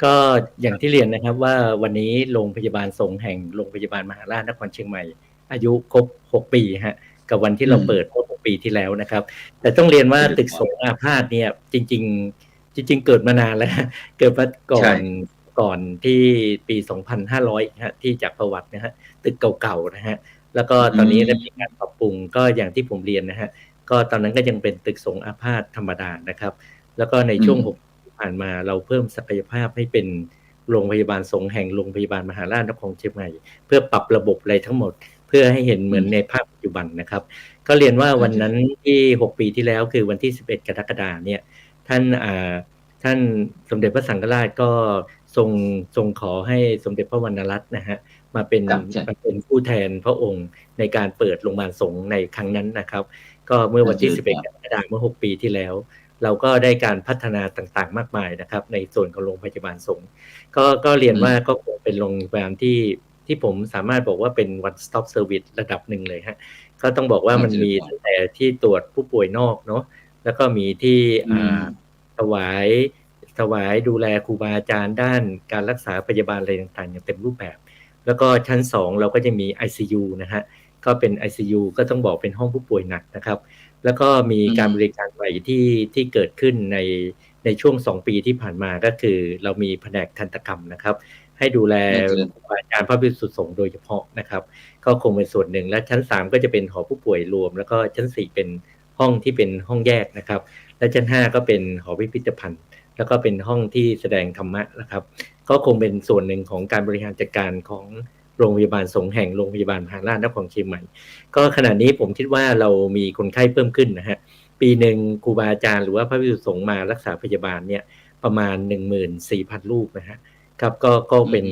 ก็อย่างที่เรียนนะครับว่าวันนี้โรงพยาบาลสงฆ์แห่งโรงพยาบาลมหาราชนครเชียงใหม่อายุครบ6 ปีฮะกับวันที่เราเปิดเมื่อ6 ปีที่แล้วนะครับแต่ต้องเรียนว่าตึกสงฆ์อาพาธเนี่ยจริงเกิดมานานแล้วเกิดมาก่อนที่ปี 2,500 ฮะที่จากประวัตินะฮะตึกเก่าๆนะฮะแล้วก็ตอนนี้ได้มีการปรับปรุงก็อย่างที่ผมเรียนนะฮะก็ตอนนั้นก็ยังเป็นตึกสงฆ์อาพาธธรรมดานะครับแล้วก็ในช่วง6 ปีที่ผ่านมาเราเพิ่มศักยภาพให้เป็นโรงพยาบาลสงฆ์แห่งโรงพยาบาลมหาราชนครเชียงใหม่เพื่อปรับระบบอะไรทั้งหมดเพื่อให้เห็นเหมือนในภาพปัจจุบันนะครับก็เรียนว่าวันนั้นที่6 ปีที่แล้วคือวันที่11 กรกฎาคมเนี่ยท่านสมเด็จพระสังฆราชก็ ทรงขอให้สมเด็จพระวรรณรัตน์นะฮะมาเป็นผู้แทนพระองค์ในการเปิดโรงพยาบาลสงฆ์ในครั้งนั้นนะครับก็เมื่อวันที่11 กรกฎาคมเมื่อ6 ปีที่แล้วเราก็ได้การพัฒนาต่างๆมากมายนะครับในส่วนของโรงพยาบาลสงฆ์ก็เรียนว่าก็คงเป็นโรงพยาบาลที่ผมสามารถบอกว่าเป็น one stop service ระดับหนึ่งเลยฮะก็ต้องบอกว่ามันมีตั้งแต่ที่ตรวจผู้ป่วยนอกเนาะแล้วก็มีที่ถวายดูแลครูบาอาจารย์ด้านการรักษาพยาบาลอะไรต่างๆอย่างเต็มรูปแบบแล้วก็ชั้น2เราก็จะมี ICU นะฮะก็เป็น ICU ก็ต้องบอกเป็นห้องผู้ป่วยหนักนะครับแล้วก็มีการบริการใหม่ที่เกิดขึ้นในช่วง2 ปีที่ผ่านมาก็คือเรามีแผนกทันตกรรมนะครับให้ดูแลครูบาอาจารย์พระภิกษุสงฆ์โดยเฉพาะนะครับก็คงเป็นส่วนหนึ่งและชั้น3ก็จะเป็นหอผู้ป่วยรวมแล้วก็ชั้น4เป็นห้องที่เป็นห้องแยกนะครับและชั้น5ก็เป็นหอพิพิธภัณฑ์แล้วก็เป็นห้องที่แสดงธรรมะนะครับก็คงเป็นส่วนหนึ่งของการบริหารจัดการของโรงพยาบาลสงฆ์แห่งโรงพยาบาลมหาราชนครเชียงใหม่ก็ขณะนี้ผมคิดว่าเรามีคนไข้เพิ่มขึ้นนะฮะปีหนึ่งครูบาอาจารย์หรือว่าพระภิกษุสงฆ์มารักษาพยาบาลเนี่ยประมาณ 14,000 รูปนะฮะครับก็เป็น